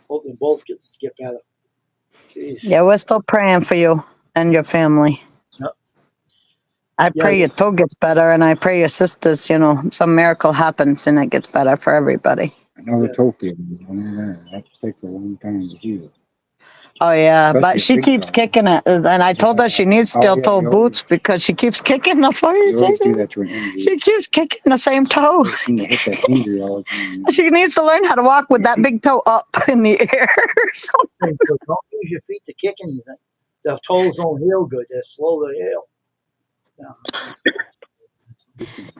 hope they both get better. Jeez. Yeah, we're still praying for you and your family. Yep. I Yeah. pray your toe gets better, and I pray your sister's, some miracle happens and it gets better for everybody. I know the toe feeling. That takes a long time to heal. Oh yeah, Especially but she big keeps toe. kicking it, and I told her she needs Oh, yeah, steel-toe you boots because she keeps kicking the You always do fire. that to an injury. She keeps kicking the same toe. You seem to hit that injury all the time. She needs to learn how to walk with that big toe up in the air. Don't use your feet to kick anything. The toes don't heal good. They're slow to heal. Yeah.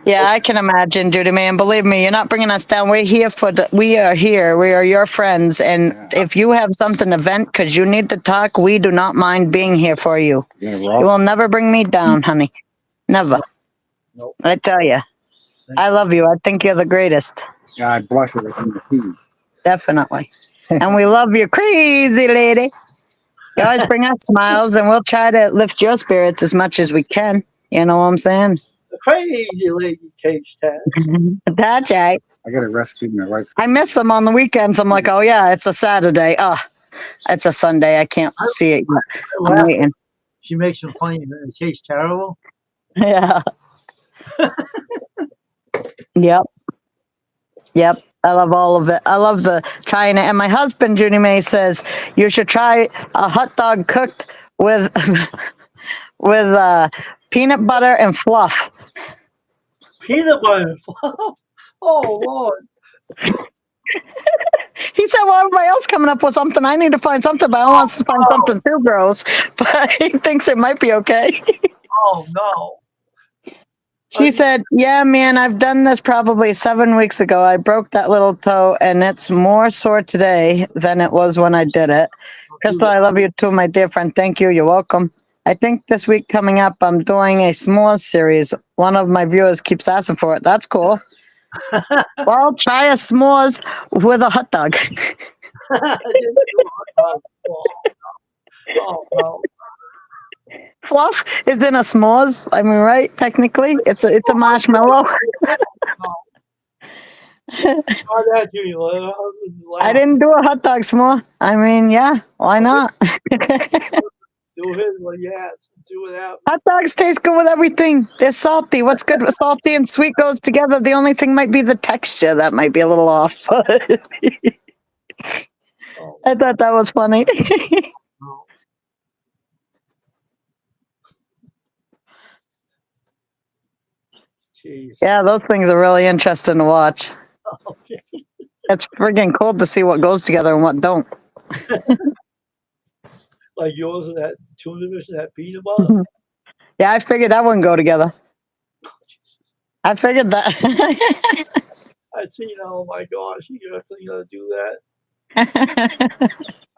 Yeah, I can imagine, Judy, man. Believe me, you're not bringing us down. We're here we are here. We are your friends, and if you have something to vent because you need to talk, we do not mind being here for you. Yeah, You Rob. will never bring me down, honey. Never. Nope. I tell you, I love you. I think you're the greatest. Yeah, I blush every time I see you. Definitely. And we love you, crazy lady. You always bring us smiles, and we'll try to lift your spirits as much as we can. You know what I'm saying? The crazy lady takes tax. That's right. I got a recipe my wife. I miss them on the weekends. I'm like, oh yeah, it's a Saturday. Oh, it's a Sunday. I can't see it yet. I'm waiting. She makes them funny. It tastes terrible. Yeah. Yep. Yep. I love all of it. I love the trying it. And my husband, Judy May, says you should try a hot dog cooked with with peanut butter and fluff. Peanut butter and fluff. Oh Lord. He said, well, everybody else coming up with something. I need to find something, but I want to find something too gross. But he thinks it might be okay. Oh no. She said, yeah, man, I've done this probably 7 weeks ago. I broke that little toe, and it's more sore today than it was when I did it. Crystal, I love you too, my dear friend. Thank you. You're welcome. I think this week coming up, I'm doing a s'mores series. One of my viewers keeps asking for it. That's cool. Well, try a s'mores with a hot dog. Oh no. Fluff is in a s'mores. I mean, right? Technically, it's a marshmallow. Try that, Junior. I didn't do a hot dog s'more. I mean, yeah, why not? Do his what he has. Do it out. Hot dogs taste good with everything. They're salty. What's good with salty and sweet goes together. The only thing might be the texture that might be a little off. Oh, I thought that was funny. no. Jeez. Yeah, those things are really interesting to watch. Okay. It's friggin' cool to see what goes together and what don't. Like yours and that tuna fish and that peanut butter. Yeah, I figured that wouldn't go together. I figured that. I seen. Oh my gosh, you actually gonna do that?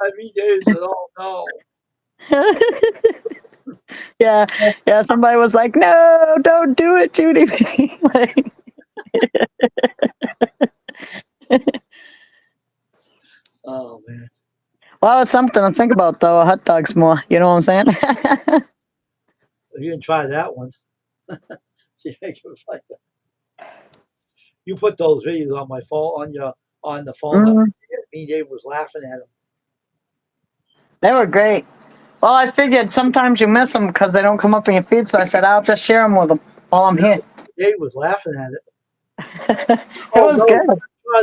I mean, Dave said, "Oh no." yeah, yeah. Somebody was like, "No, don't do it, Judy." Like, Oh man. well, it's something to think about, though. A hot dog's more. You know what I'm saying? You can try that one. See if I can find it. You put those videos on my phone on the phone. Mhm. Me and Dave was laughing at them. They were great. Well, I figured sometimes you miss them because they don't come up in your feed, so I said I'll just share them with them while I'm here. Dave was laughing at it. It Oh was no, good, try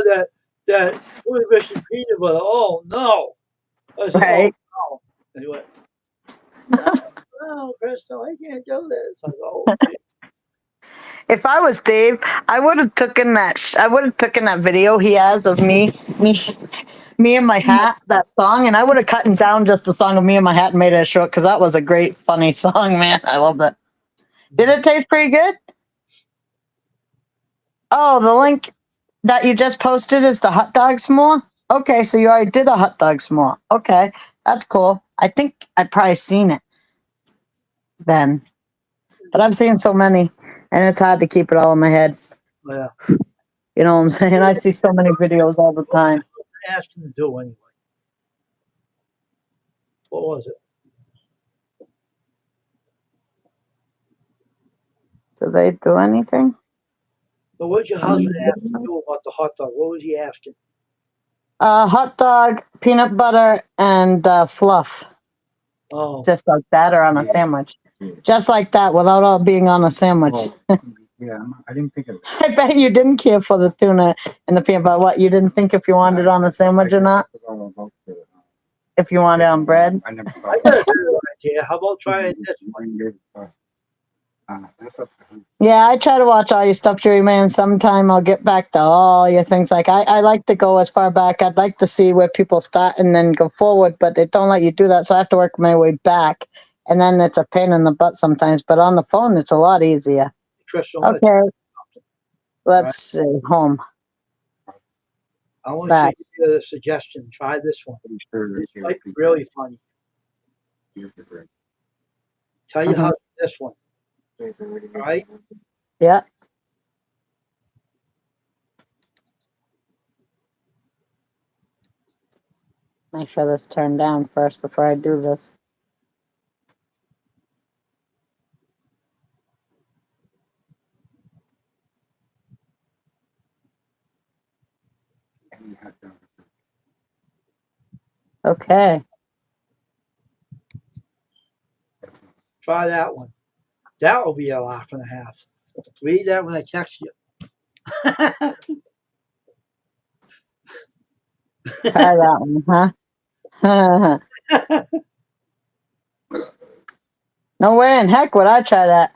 that tuna fish and peanut butter. Oh no. I said, right? "Oh no." And he went, "No, no, Crystal, I can't do this." I go, "Oh, gee." If I was Dave, I would have taken that. I would have taken that video he has of me and my hat, that song, and I would have cut down just the song of me and my hat and made it short because that was a great, funny song, man. I loved it. Did it taste pretty good? Oh, the link that you just posted is the hot dog s'more. Okay, so you already did a hot dog s'more. Okay, that's cool. I think I'd probably seen it then, but I've seen so many, and it's hard to keep it all in my head. Yeah. You know what I'm saying? I see so many videos all the time. I asked him to do anyway. What was it? Do they do anything? But what did your husband ask to do about the hot dog? What was he asking? Hot dog, peanut butter, and fluff, Oh, just like that, or on a sandwich, just like that, without all being on a sandwich. Well, yeah, I didn't think of it. I bet you didn't care for the tuna and the peanut butter. What, you didn't think if you wanted it on a sandwich or not? If you wanted it on bread? I never I thought got a better idea. How about trying this one? that's up to him. Yeah, I try to watch all your stuff, Jerry Man. Sometime I'll get back to all your things. Like I like to go as far back. I'd like to see where people start and then go forward, but they don't let you do that. So I have to work my way back. And then it's a pain in the butt sometimes. But on the phone, it's a lot easier. Crystal, I'm Okay, let's see. Home. I want Back. you to give you a suggestion. Try this one. Pretty sure This that might be really funny. Tell you how to do this one. All right? Yeah. Make sure this turned down first before I do this. Okay. Try that one. That will be a laugh and a half. Read that when I text you. Try that one, huh? No way in heck would I try that.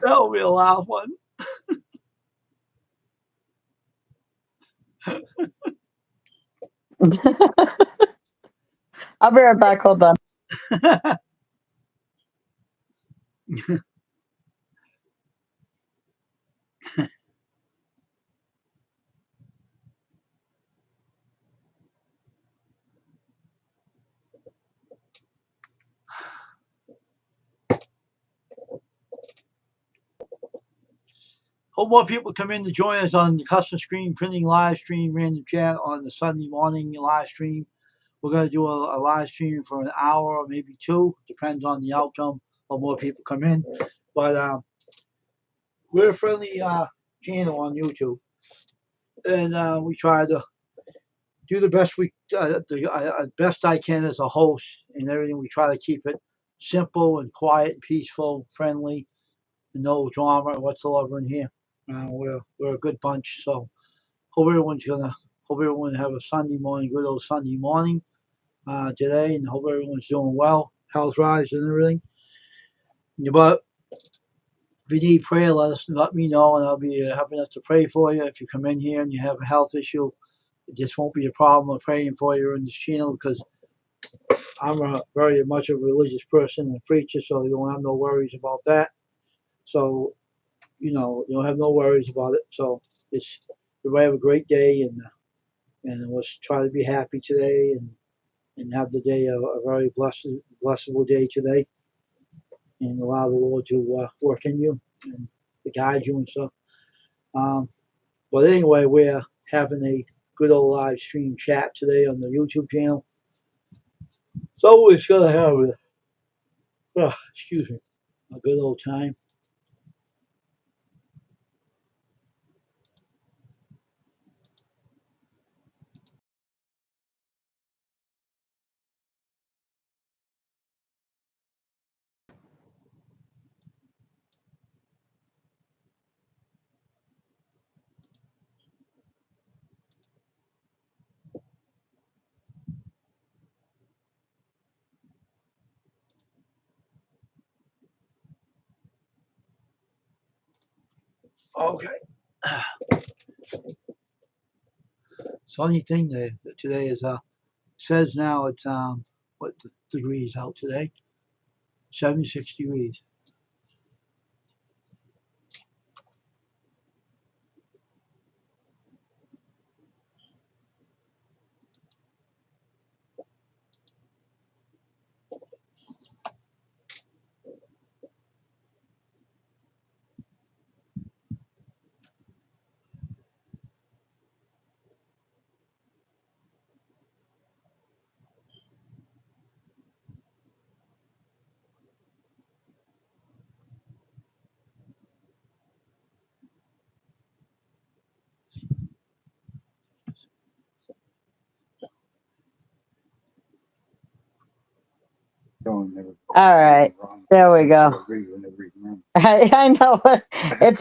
That will be a laugh one. I'll be right back. Hold on. Hope more people come in to join us on the custom screen printing live stream, random chat on the Sunday morning live stream. We're going to do a live stream for an hour or maybe two. Depends on the outcome. Or more people come in. But we're a friendly channel on YouTube, and we try to do the best best I can as a host and everything. We try to keep it simple and quiet, and peaceful, friendly, and no drama whatsoever in here. We're a good bunch, so hope everyone have a Sunday morning, good old Sunday morning today, and hope everyone's doing well, health rise and everything. But if you need prayer, let me know, and I'll be happy enough to pray for you. If you come in here and you have a health issue, it just won't be a problem of praying for you in this channel because I'm very much a religious person and a preacher, so you don't have no worries about that. So, you don't have no worries about it. So, it's everybody have a great day, and let's try to be happy today and have the day a very blessable day today, and allow the Lord to work in you and to guide you and stuff. But anyway, we're having a good old live stream chat today on the YouTube channel. So we're gonna have excuse me, a good old time. Okay. Funny thing that today is says now it's what degrees out today? 76 degrees. Don't never All right. wrong. There we go. Agree whenever you remember. I know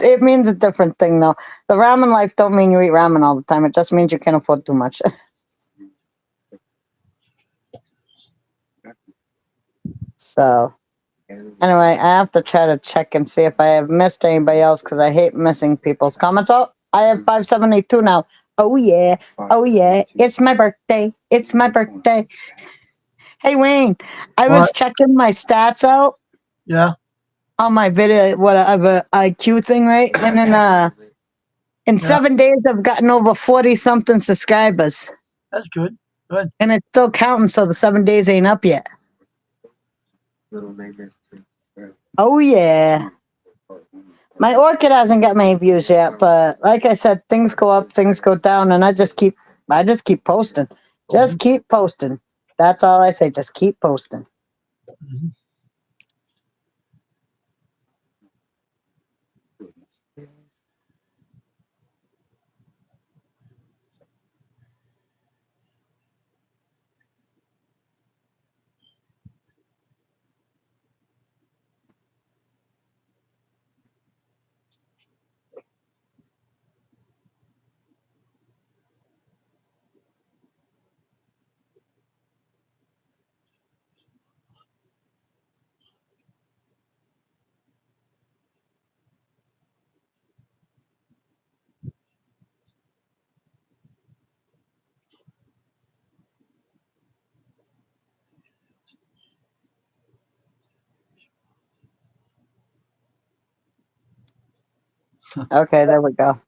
it means a different thing though. The ramen life don't mean you eat ramen all the time. It just means you can't afford too much. So anyway, I have to try to check and see if I have missed anybody else because I hate missing people's comments. Oh, I have 572 now. Oh yeah. Oh yeah. It's my birthday. It's my birthday. Hey Wayne, I was What? checking my stats out Yeah, on my video, what I have a IQ thing, right? And then in Yeah. 7 days I've gotten over 40 something subscribers. that's good. Good. And it's still counting, so the 7 days ain't up yet. Little neighbors too. Oh yeah. My orchid hasn't got many views yet, but like I said, things go up, things go down, and I just keep posting. Just keep posting. That's all I say. Just keep posting. Mhm. Okay, there we go.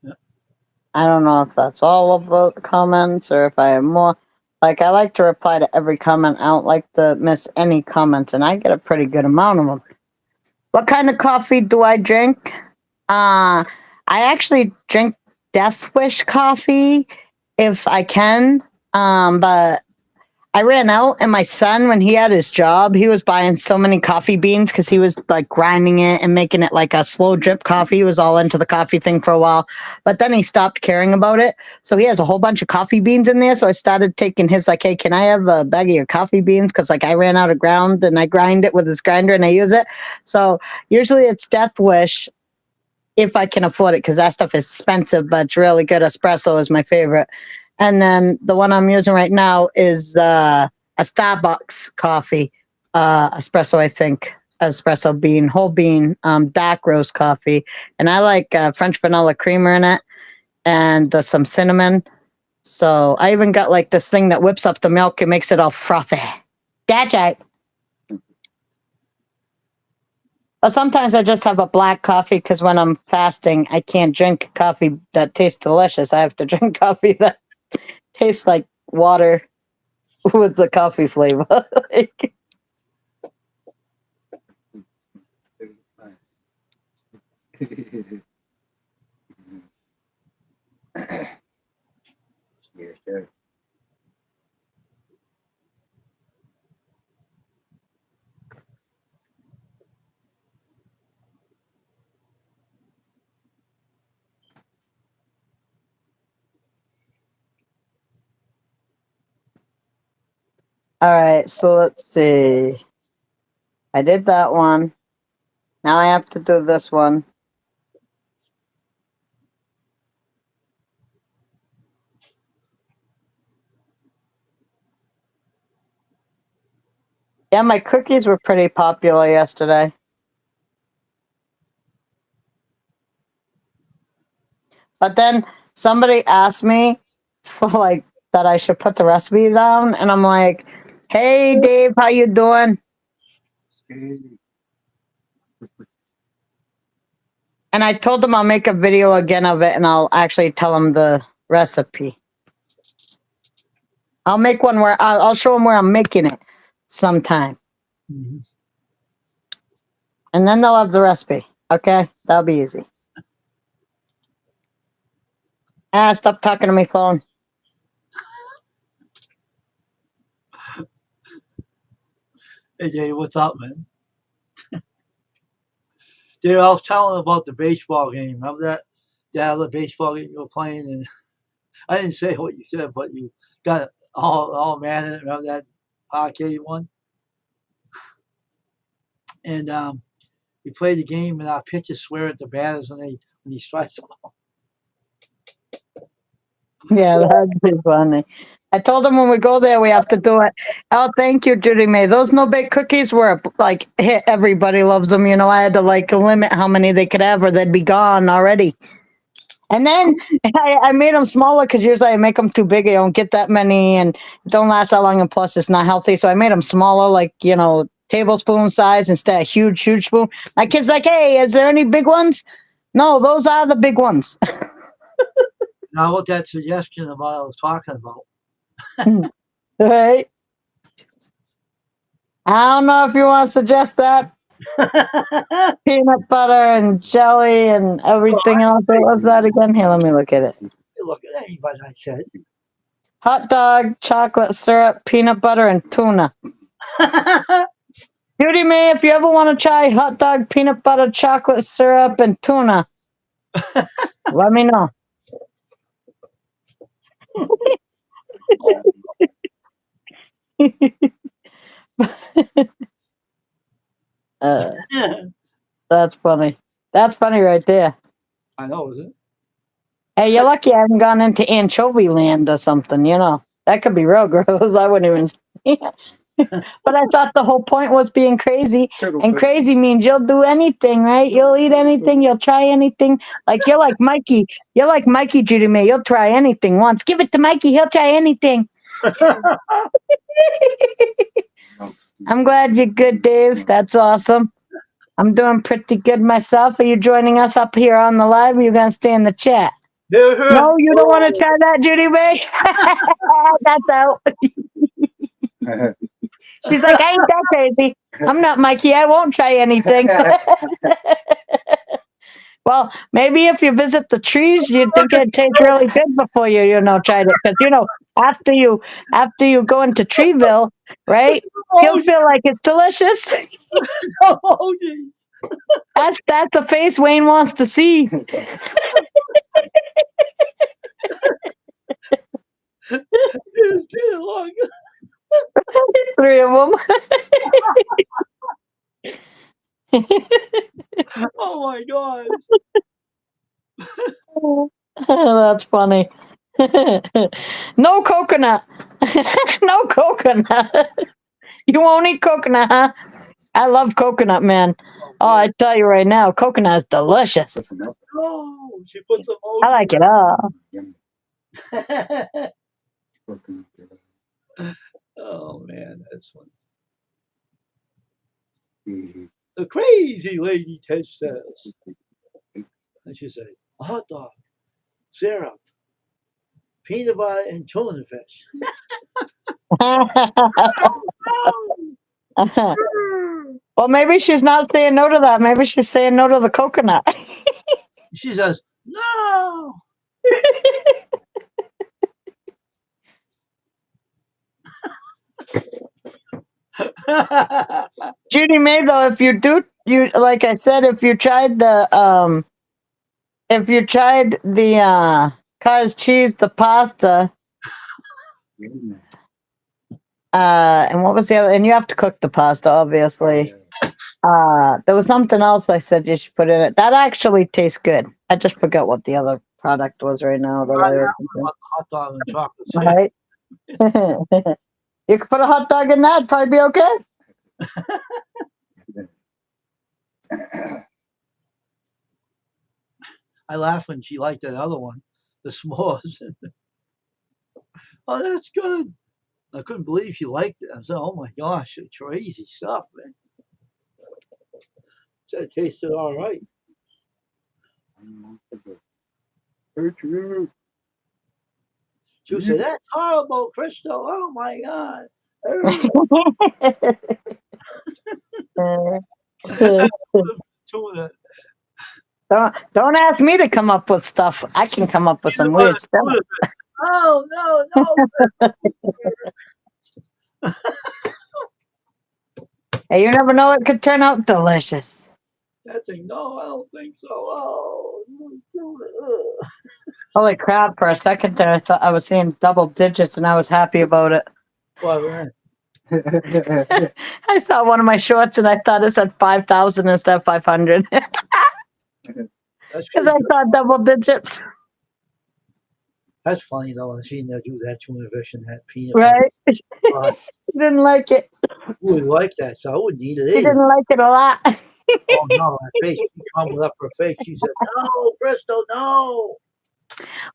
Yeah. I don't know if that's all of the comments or if I have more. Like, I like to reply to every comment. I don't like to miss any comments, and I get a pretty good amount of them. What kind of coffee do I drink? I actually drink Death Wish coffee if I can. But I ran out, and my son, when he had his job, he was buying so many coffee beans because he was like grinding it and making it like a slow drip coffee. He was all into the coffee thing for a while, but then he stopped caring about it. So he has a whole bunch of coffee beans in there. So I started taking his like, hey, can I have a bag of your coffee beans? Because like I ran out of ground, and I grind it with his grinder and I use it. So usually it's Death Wish if I can afford it, because that stuff is expensive, but it's really good. Espresso is my favorite. And then the one I'm using right now is a Starbucks coffee, espresso, I think. Espresso bean, whole bean, dark roast coffee. And I like French vanilla creamer in it and some cinnamon. So I even got like this thing that whips up the milk and makes it all frothy. That's right. But sometimes I just have a black coffee because when I'm fasting, I can't drink coffee that tastes delicious. I have to drink coffee that tastes like water with the coffee flavor. Like, Yes, sir. all right, so let's see. I did that one. Now I have to do this one. Yeah, my cookies were pretty popular yesterday. But then somebody asked me for like that I should put the recipe down, and I'm like, "Hey, Dave, how you doing?" And I told them I'll make a video again of it, and I'll actually tell them the recipe. I'll make one where I'll show them where I'm making it sometime, Mhm. and then they'll have the recipe. Okay, that'll be easy. Stop talking to my phone. Hey, Dave, what's up, man? Dude, I was telling about the baseball game. Remember that other baseball game you were playing? And I didn't say what you said, but you got all mad at it. Remember that arcade one? And we played the game, and our pitchers swear at the batters when he strikes them. Yeah, that'd be funny. I told them when we go there, we have to do it. Oh, thank you, Judy May. Those no bake cookies were like hit. Everybody loves them. You know, I had to like limit how many they could have, or they'd be gone already. And then I made them smaller because usually I make them too big. I don't get that many and don't last that long. And plus, it's not healthy. So I made them smaller, like, you know, tablespoon size instead of huge spoon. My kid's like, hey, is there any big ones? No, those are the big ones. Now, what that suggestion of what I was talking about. Right? I don't know if you want to suggest that. Peanut butter and jelly and everything else. What was that again? Here, let me look at it. Look at anybody, I said. Hot dog, chocolate syrup, peanut butter, and tuna. Judy May, if you ever want to try hot dog, peanut butter, chocolate syrup, and tuna, let me know. That's funny. That's funny right there. I know, is it? Hey, you're lucky I haven't gone into anchovy land or something, you know. That could be real gross. I wouldn't even. But I thought the whole point was being crazy. And crazy means you'll do anything, right? You'll eat anything. You'll try anything. Like you're like Mikey. You're like Mikey, Judy May. You'll try anything once. Give it to Mikey. He'll try anything. I'm glad you're good, Dave. That's awesome. I'm doing pretty good myself. Are you joining us up here on the live? Or are you going to stay in the chat? No, you don't want to try that, Judy May? That's out. She's like, I ain't that crazy. I'm not Mikey. I won't try anything. Well, maybe if you visit the trees, you'd think it'd taste really good before you tried it. Because after you go into Treeville, right? You'll feel like it's delicious. Emojis. That's the face Wayne wants to see. It's too long. 3 of them. Oh my gosh. That's funny. No coconut. No coconut. You won't eat coconut, huh? I love coconut, man. Oh, I tell you right now, coconut is delicious. Oh, she puts emojis. I like it all. Oh man, that's funny. The crazy lady test says. And she said, a hot dog, syrup, peanut butter, and tuna fish. Well, maybe she's not saying no to that. Maybe she's saying no to the coconut. She says, no. Judy May, though, if you like I said, if you tried the cottage cheese, the pasta, and what was the other? And you have to cook the pasta, obviously. There was something else I said you should put in it. That actually tastes good. I just forgot what the other product was right now. Hot dog and chocolate. Right? You could put a hot dog in that, probably be okay. I laughed when she liked that other one, the s'mores. Oh, that's good. I couldn't believe she liked it. I said, oh my gosh, it's crazy stuff, man. Said it tasted all right. She said, that's horrible, Crystal. Oh my God. Tuna. Don't ask me to come up with stuff. I can come up with some weird stuff. Oh, no. Hey, you never know, it could turn out delicious. That's a no, I don't think so. Oh, Holy crap, for a second there I thought I was seeing double digits and I was happy about it. what, man? I saw one of my shorts and I thought it said 5,000 instead of 500. Because I saw double digits. That's funny though. When she didn't do that tuna fish and that peanut Right? butter. She didn't like it. Who would like that? So I wouldn't eat it She either. didn't like it a lot. Oh no, her face. She crumbled up her face. She said, "No, Bristol, no."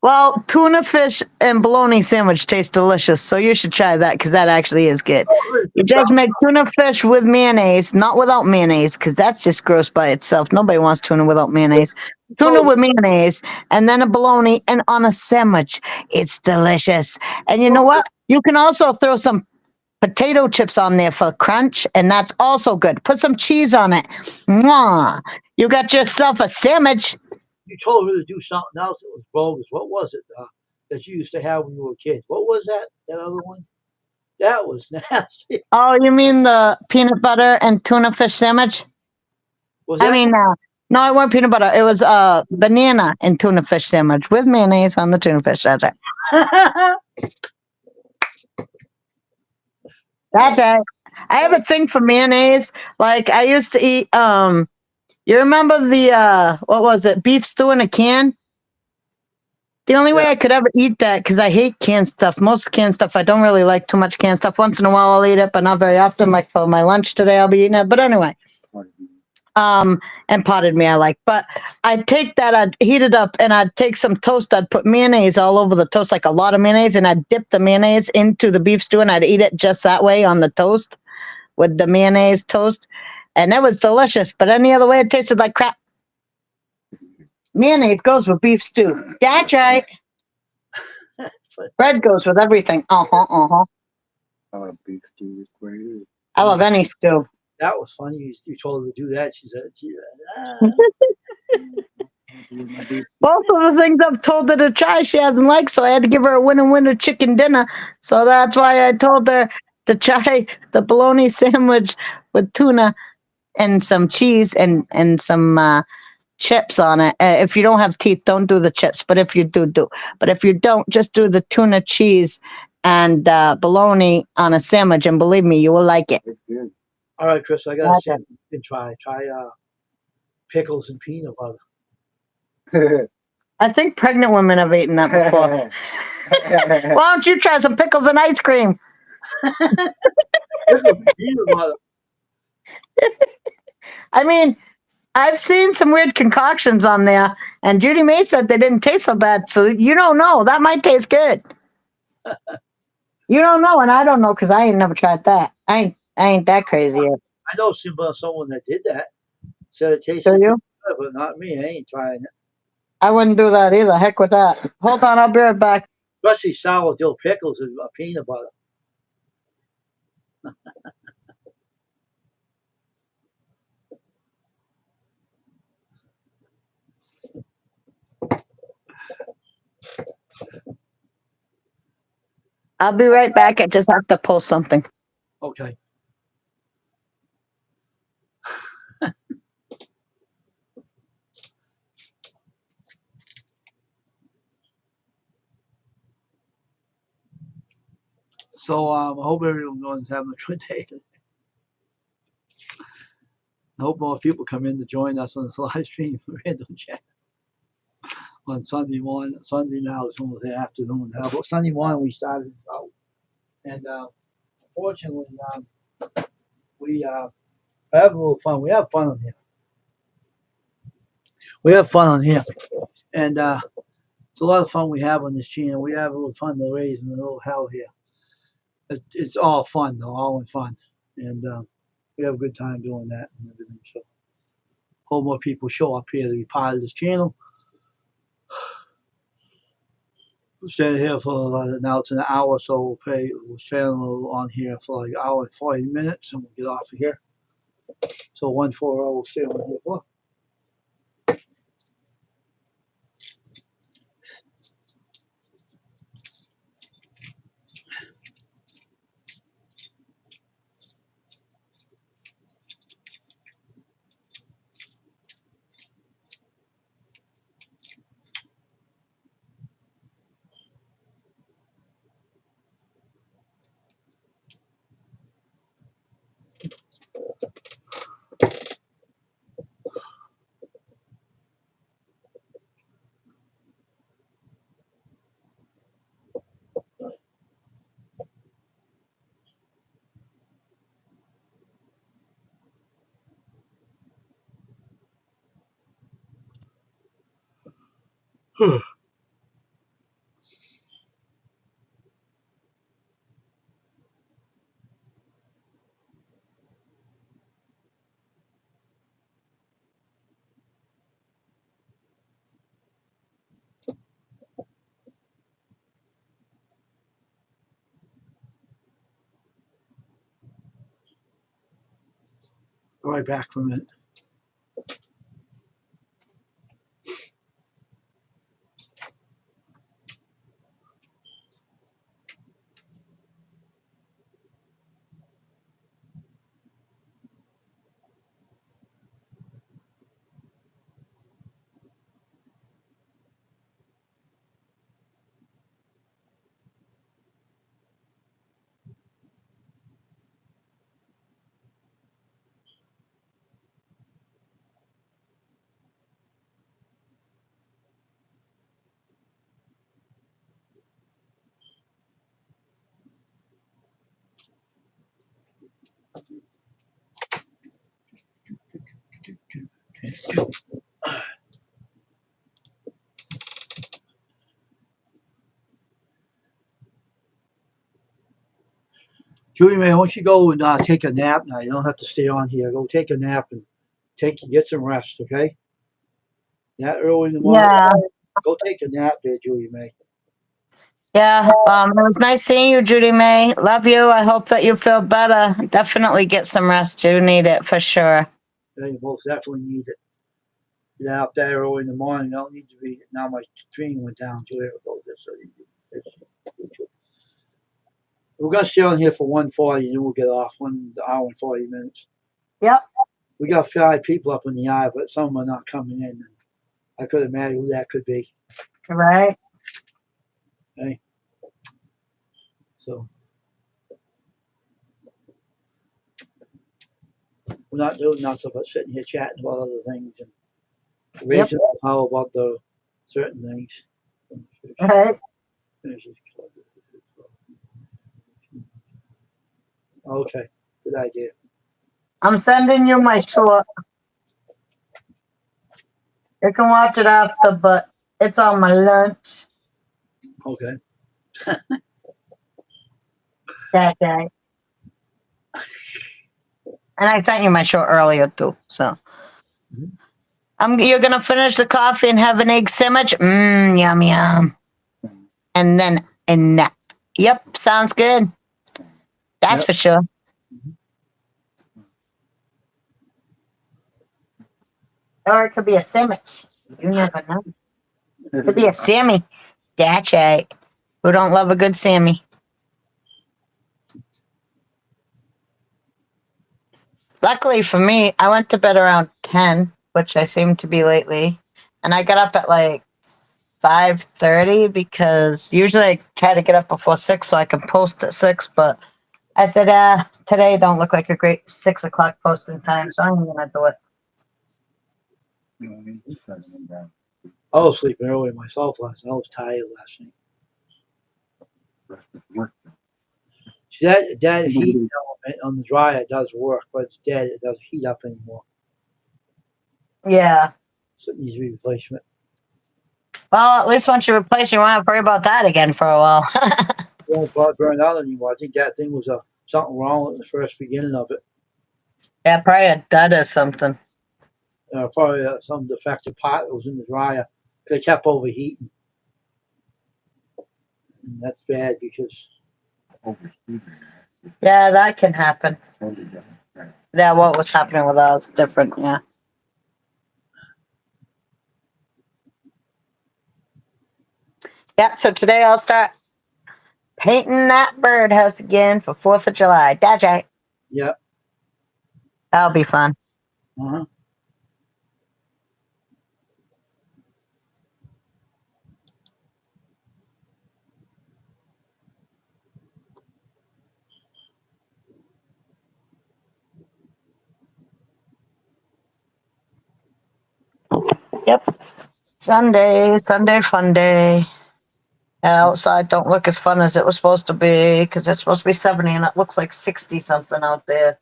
Well, tuna fish and bologna sandwich taste delicious, so you should try that because that actually is good. You just make tuna fish with mayonnaise, not without mayonnaise, because that's just gross by itself. Nobody wants tuna without mayonnaise. Tuna with mayonnaise, and then a bologna, and on a sandwich. It's delicious. And you know what? You can also throw some potato chips on there for crunch, and that's also good. Put some cheese on it. Mwah. You got yourself a sandwich. You told her to do something else that was bogus. What was it that you used to have when you were kids? What was that? That other one? That was nasty. Oh, you mean the peanut butter and tuna fish sandwich? Was that? I mean, no, it wasn't peanut butter. It was banana and tuna fish sandwich with mayonnaise on the tuna fish. That's right. That's right. I have a thing for mayonnaise. Like I used to eat. You remember the what was it? Beef stew in a can. The only way I could ever eat that, because I hate canned stuff. Most canned stuff, I don't really like too much canned stuff. Once in a while, I'll eat it, but not very often. Like for my lunch today, I'll be eating it. But anyway, and potted meat I like. But I'd take that, I'd heat it up, and I'd take some toast. I'd put mayonnaise all over the toast, like a lot of mayonnaise, and I'd dip the mayonnaise into the beef stew, and I'd eat it just that way on the toast with the mayonnaise toast. And that was delicious. But any other way, it tasted like crap. Mayonnaise goes with beef stew. That's right. Bread goes with everything. I love beef stew. I love any stew. That was funny. You told her to do that. She said, Both of the things I've told her to try, she hasn't liked, so I had to give her a winner chicken dinner. So that's why I told her to try the bologna sandwich with tuna and some cheese and some chips on it. If you don't have teeth, don't do the chips. But if you do, do. But if you don't, just do the tuna cheese and bologna on a sandwich, and believe me, you will like it. It's good. All right, Chris, I gotta Okay. see if you can try pickles and peanut butter. I think pregnant women have eaten that before. Why don't you try some pickles and ice cream? Pickles and peanut butter. I mean, I've seen some weird concoctions on there, and Judy May said they didn't taste so bad. So you don't know. That might taste good. You don't know, and I don't know because I ain't never tried that. I ain't that crazy yet. I know someone that did that. Said it Do tasted you? good, but not me. I ain't trying it. I wouldn't do that either. Heck with that. Hold on, I'll be right back. Especially sour dill pickles and peanut butter. I'll be right back. I just have to post something. Okay. So I hope everyone's having a good day. I hope more people come in to join us on this live stream for Random Chat on Sunday morning. Sunday now it's almost the afternoon. But Sunday morning we started out, and fortunately we have a little fun. We have fun on here. We have fun on here, and it's a lot of fun we have on this channel. We have a little fun to raise and a little hell here. It's all fun though, all in fun, and we have a good time doing that and everything. So hope more people show up here to be part of this channel. We'll stay here for now. It's an hour, so we'll stay on here for like an hour and 40 minutes, and we'll get off of here. So 140 we'll stay on here for. Right back for a minute. Julie May, why don't you go and take a nap now? You don't have to stay on here. Go take a nap and get some rest, okay? That early in the morning. Yeah. Go take a nap there, Julie May. Yeah, it was nice seeing you, Judy May. Love you. I hope that you feel better. Definitely get some rest. You need it for sure. Yeah, you most definitely need it. get out there early in the morning. Don't need to be. Now my stream went down to here. We're gonna stay on here for 1:40, and then we'll get off 1 hour and 40 minutes. Yep. We got 5 people up in the eye, but some of them are not coming in. I could imagine who that could be. Right. So we're not doing nothing but sitting here chatting about other things and raising how about the certain things. Right. Okay, good idea. I'm sending you my short. You can watch it after, but it's on my lunch Okay. that day. And I sent you my short earlier too. So you're gonna finish the coffee and have an egg sandwich. Yum yum. And then a nap. Yep, sounds good. That's Yep. for sure. Or it could be a sandwich. You never know. It could be a Sammy. That's right. Who don't love a good Sammy? Luckily for me, I went to bed around 10, which I seem to be lately. And I got up at like 5:30 because usually I try to get up before 6 so I can post at 6. But I said, today don't look like a great 6 o'clock posting time, so I'm going to do it. I was sleeping early myself last night. I was tired last night. See, that heat element on the dryer does work, but it's dead. It doesn't heat up anymore. Yeah. So it needs to be replacement. Well, at least once you replace it, you won't have to worry about that again for a while. It won't burn out anymore. I think that thing was something wrong at the first beginning of it. Yeah, probably a dud or something. Probably some defective part that was in the dryer. It kept overheating. And that's bad because Yeah, that can happen. Yeah, what was happening with us different, yeah. Yeah, so today I'll start painting that birdhouse again for 4th of July. That's right. yeah. That'll be fun. Uh-huh. Yep. Sunday fun day. Outside don't look as fun as it was supposed to be because it's supposed to be 70 and it looks like 60 something out there.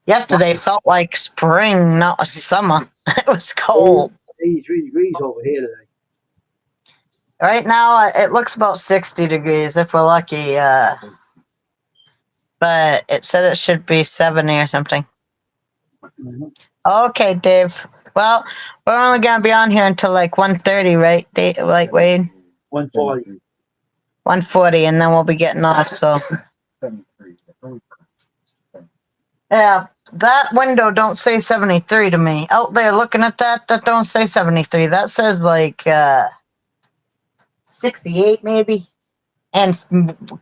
Yesterday felt like spring, not a summer. It was cold. 83 degrees over here today. Right now it looks about 60 degrees if we're lucky. But it said it should be 70 or something. Mm-hmm. Okay, Dave. Well, we're only gonna be on here until like 1:30, right? Like Wade? 140. 1:40, and then we'll be getting off. So yeah, that window don't say 73 to me. Out there looking at that don't say 73. That says like 68 maybe, and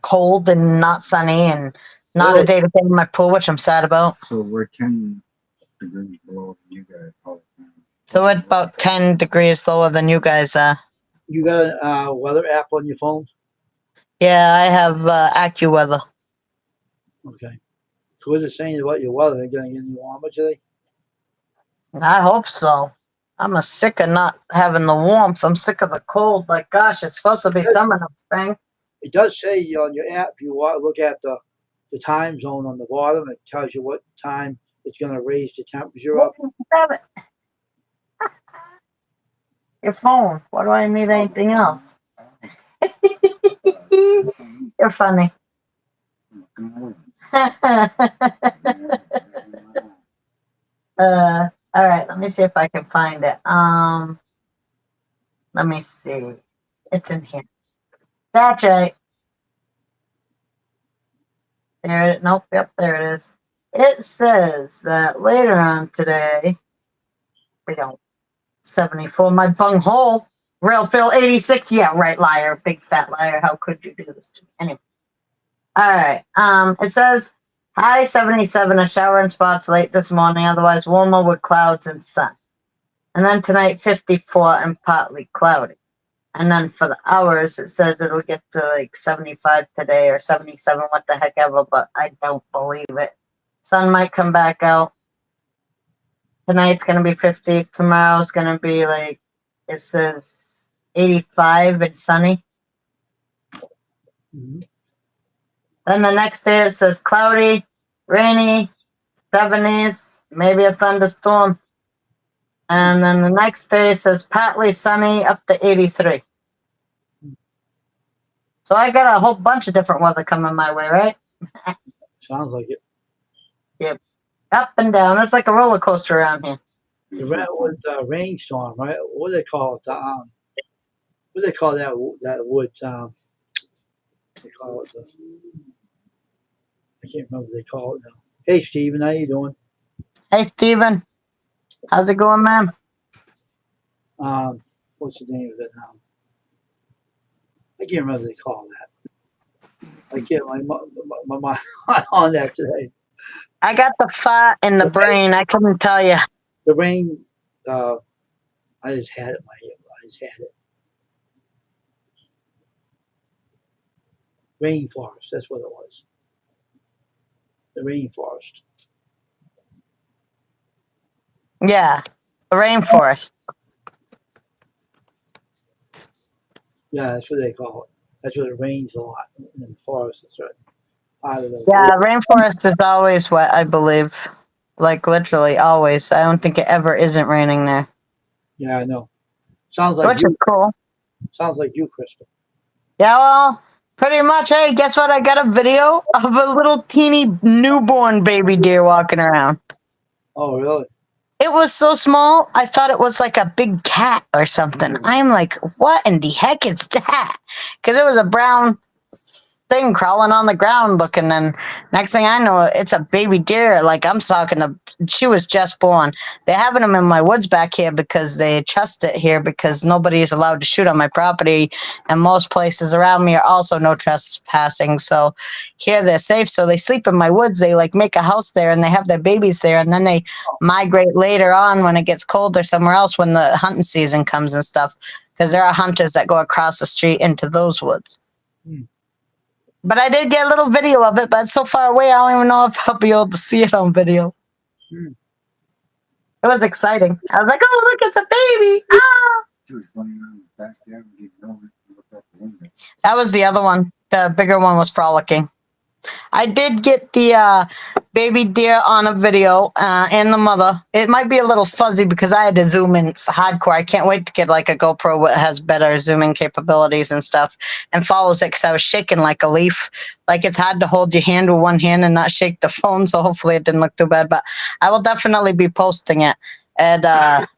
cold and not sunny and not a day to get in my pool, which I'm sad about. So we're 10 degrees below you guys all the time. So we're about 10 degrees lower than you guys are. You got a weather app on your phone? Yeah, I have AccuWeather. Okay. So what is it saying about your weather? They're going to get any warmer today? I hope so. I'm sick of not having the warmth. I'm sick of the cold. Like, gosh, it's supposed to be summer, not spring. It does say on your app, if you look at the time zone on the bottom, it tells you what time it's going to raise the temperature up. Your phone. Why do I need anything else? You're funny. All right, let me see if I can find it. Let me see. It's in here. That's right. Nope, yep, there it is. It says that later on today, We don't. 74, my bunghole. Real Phil, 86. Yeah, right, liar. Big fat liar. How could you do this to me? Anyway. All right. It says, high 77, a shower in spots late this morning, otherwise warmer with clouds and sun. And then tonight, 54 and partly cloudy. And then for the hours, it says it'll get to like 75 today or 77, what the heck ever, but I don't believe it. Sun might come back out. Tonight's going to be 50s. Tomorrow's going to be like, it says 85 and sunny. Mhm. Then the next day it says cloudy, rainy, 70s, maybe a thunderstorm. And then the next day it says partly sunny up to 83. So I got a whole bunch of different weather coming my way, right? Sounds like it. Up and down. It's like a roller coaster around here. The redwood rainstorm, right? What do they call it? What do they call that? That wood. They call it. I can't remember what they call it now. Hey, Steven, how you doing? Hey, Steven. How's it going, man? What's the name of it now? I can't remember what they call that. I can't. My mind on that today. I got the fart in the brain. I couldn't tell you. The rain. I just had it in my head. I just had it. Rainforest. That's what it was. The rainforest. Yeah, the rainforest. Yeah, that's what they call it. That's what it rains a lot in the forest. It's right part of the Yeah, rainforest is always wet, I believe. Like literally always. I don't think it ever isn't raining there. Yeah, I know. Sounds like Which you. is cool. Sounds like you, Crystal. Yeah, well, pretty much. Hey, guess what? I got a video of a little teeny newborn baby deer walking around. Oh, really? It was so small, I thought it was like a big cat or something. I'm like, what in the heck is that? Because it was a brown thing crawling on the ground looking, and next thing I know, it's a baby deer. Like I'm talking to, she was just born. They're having them in my woods back here because they trust it here because nobody is allowed to shoot on my property, and most places around me are also no trespassing. So here they're safe. So they sleep in my woods. They like make a house there, and they have their babies there, and then they migrate later on when it gets colder somewhere else when the hunting season comes and stuff. Because there are hunters that go across the street into those woods. But I did get a little video of it, but it's so far away, I don't even know if I'll be able to see it on video. Hmm. It was exciting. I was like, oh, look, it's a baby. Ah! She was running around the backyard and getting over it and looked out the window. That was the other one. The bigger one was frolicking. I did get the baby deer on a video and the mother. It might be a little fuzzy because I had to zoom in hardcore. I can't wait to get like a GoPro that has better zooming capabilities and stuff and follows it because I was shaking like a leaf. Like it's hard to hold your hand with one hand and not shake the phone. So hopefully it didn't look too bad, but I will definitely be posting it. And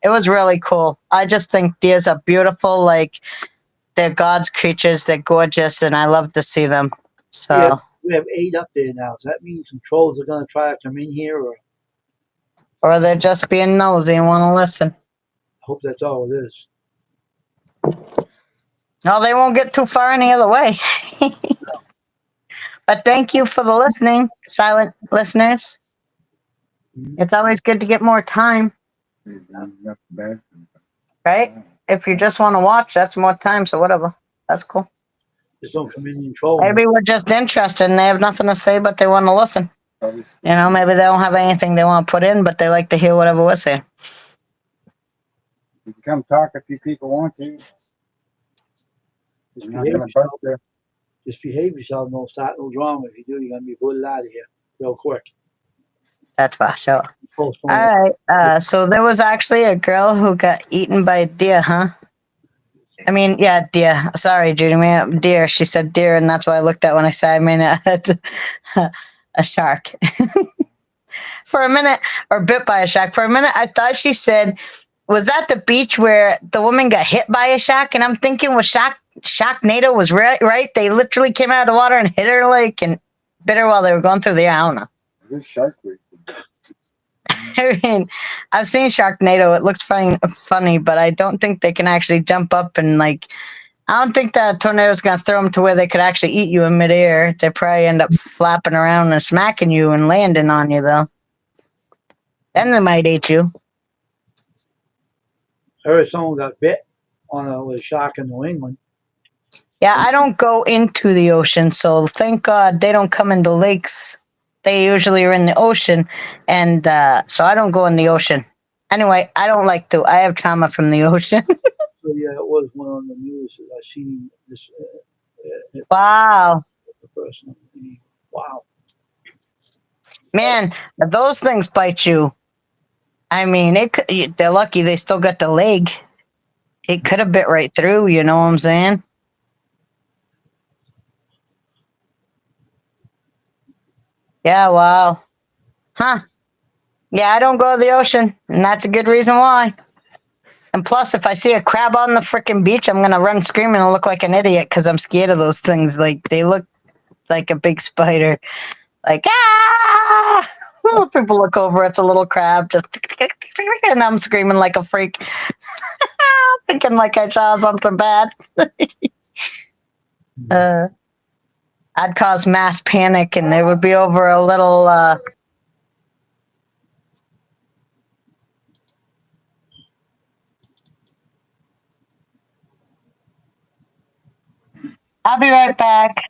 it was really cool. I just think deers are beautiful. Like they're God's creatures. They're gorgeous. And I love to see them. So. Yeah. We have 8 up there now. Does that mean some trolls are going to try to come in here? Or they're just being nosy and want to listen. I hope that's all it is. No, they won't get too far any other way. But thank you for the listening, silent listeners. It's always good to get more time, She's running up the back and- right? If you just want to watch, that's more time, so whatever. That's cool. Just don't come in and troll. Maybe we're just interested and they have nothing to say, but they want to listen. Probably You know, maybe they don't have anything they want to put in, but they like to hear whatever we're saying. you can come talk if you people want to. Just You're not behave gonna yourself. bust you. Just behave yourself. Don't start no drama. If you do, you're going to be booted out of here real quick. That's for sure. Postpone All right. So there was actually a girl who got eaten by a deer, huh? I mean, yeah, deer. Sorry, Judy. Deer. She said deer, and that's what I looked at when I said I mean a shark. For a minute, or bit by a shark. For a minute, I thought she said, was that the beach where the woman got hit by a shark? And I'm thinking, was Sharknado was right? They literally came out of the water and hit her like and bit her while they were going through the air. I don't know. This shark week. I mean, I've seen Sharknado. It looks funny, but I don't think they can actually jump up and like. I don't think that tornado's gonna throw them to where they could actually eat you in midair. They probably end up flapping around and smacking you and landing on you, though. Then they might eat you. I heard someone got bit with a shark in New England. Yeah, I don't go into the ocean, so thank God they don't come into lakes. They usually are in the ocean, and so I don't go in the ocean. Anyway, I don't like to. I have trauma from the ocean. So yeah, it was one on the news that I seen this. Wow. The person. Wow. Man, those things bite you. I mean, they're lucky they still got the leg. It could have bit right through, you know what I'm saying? Yeah, wow. Huh. Yeah, I don't go to the ocean, and that's a good reason why. And plus, if I see a crab on the freaking beach, I'm going to run screaming and look like an idiot because I'm scared of those things. Like, they look like a big spider. Like, ah! People look over, it's a little crab. Just, and I'm screaming like a freak. Thinking like I saw something bad. I'd cause mass panic, and it would be over a little. I'll be right back.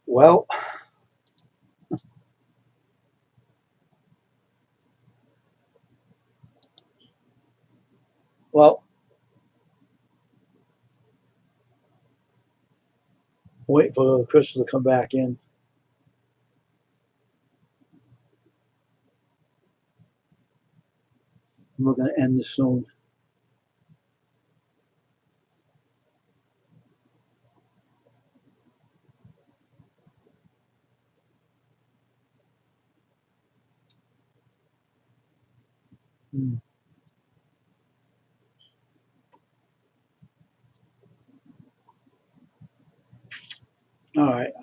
Well, well, wait for Crystal to come back in. We're going to end this soon. All right.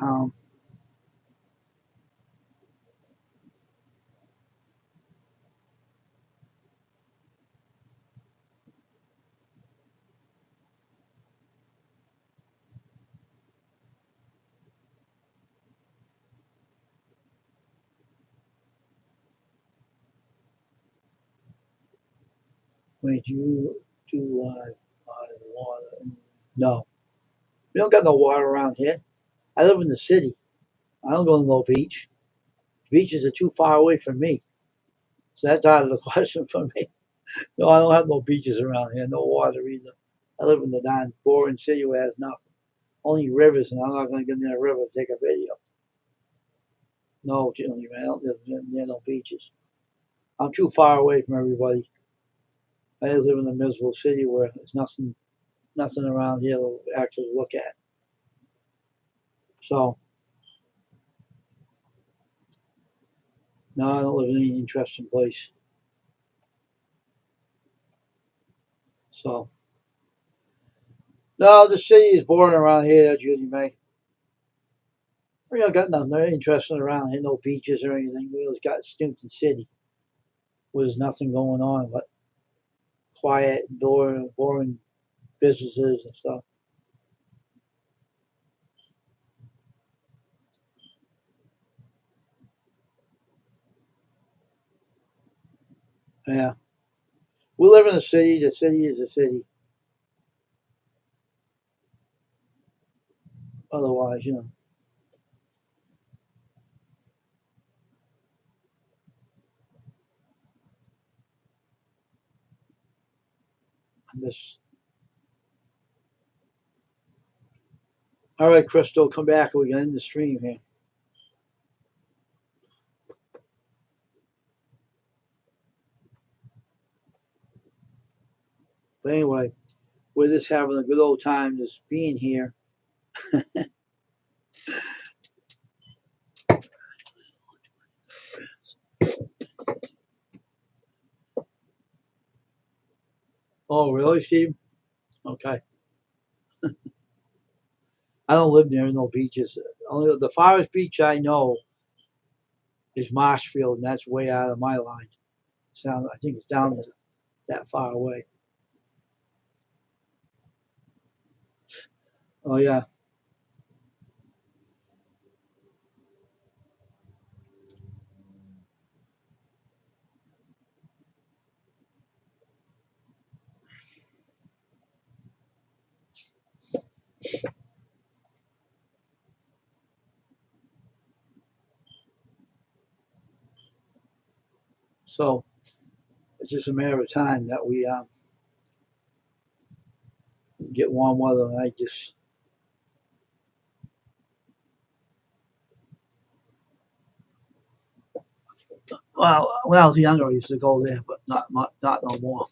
Wait, you do water? No, we don't got no water around here. I live in the city. I don't go to no beach. Beaches are too far away from me, so that's out of the question for me. No, I don't have no beaches around here. No water either. I live in the darn boring city where there's nothing. Only rivers, and I'm not going to get near a river to take a video. No, Jimmy, man, I don't live near no beaches. I'm too far away from everybody. I live in a miserable city where there's nothing around here to actually look at. So, no, I don't live in any interesting place. So, no, the city is boring around here, Judy May. We don't got nothing interesting around here, no beaches or anything. We just got Stimson City, where there's nothing going on but quiet, boring businesses and stuff. Yeah. We live in a city. The city is a city. Otherwise, you know. I'm just. All right, Crystal, come back. We can end the stream here. But anyway, we're just having a good old time just being here. Oh, really, Steve? Okay. I don't live near no beaches. Only the farthest beach I know is Marshfield, and that's way out of my line. I think it's down that far away. Oh yeah. So it's just a matter of time that we get warm weather. And I just well, when I was younger, I used to go there, but not no more.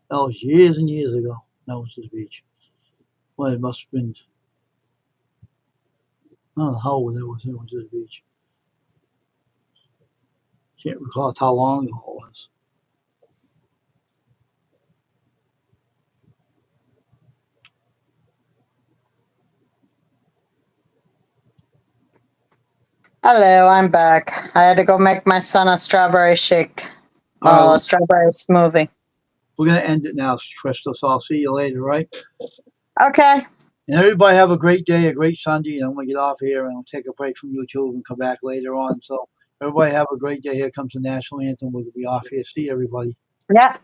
That was years and years ago. That was the beach. Well, it must have been. I don't know how old it was. It was this beach. Can't recall how long ago it was. Hello, I'm back. I had to go make my son a strawberry shake. All right, A strawberry smoothie. we're gonna end it now, Crystal. So I'll see you later, right? Okay. And everybody have a great day, a great Sunday. And I'm gonna get off here and I'll take a break from YouTube and come back later on. So everybody have a great day. Here comes the national anthem. We'll be off here. See everybody. Yep.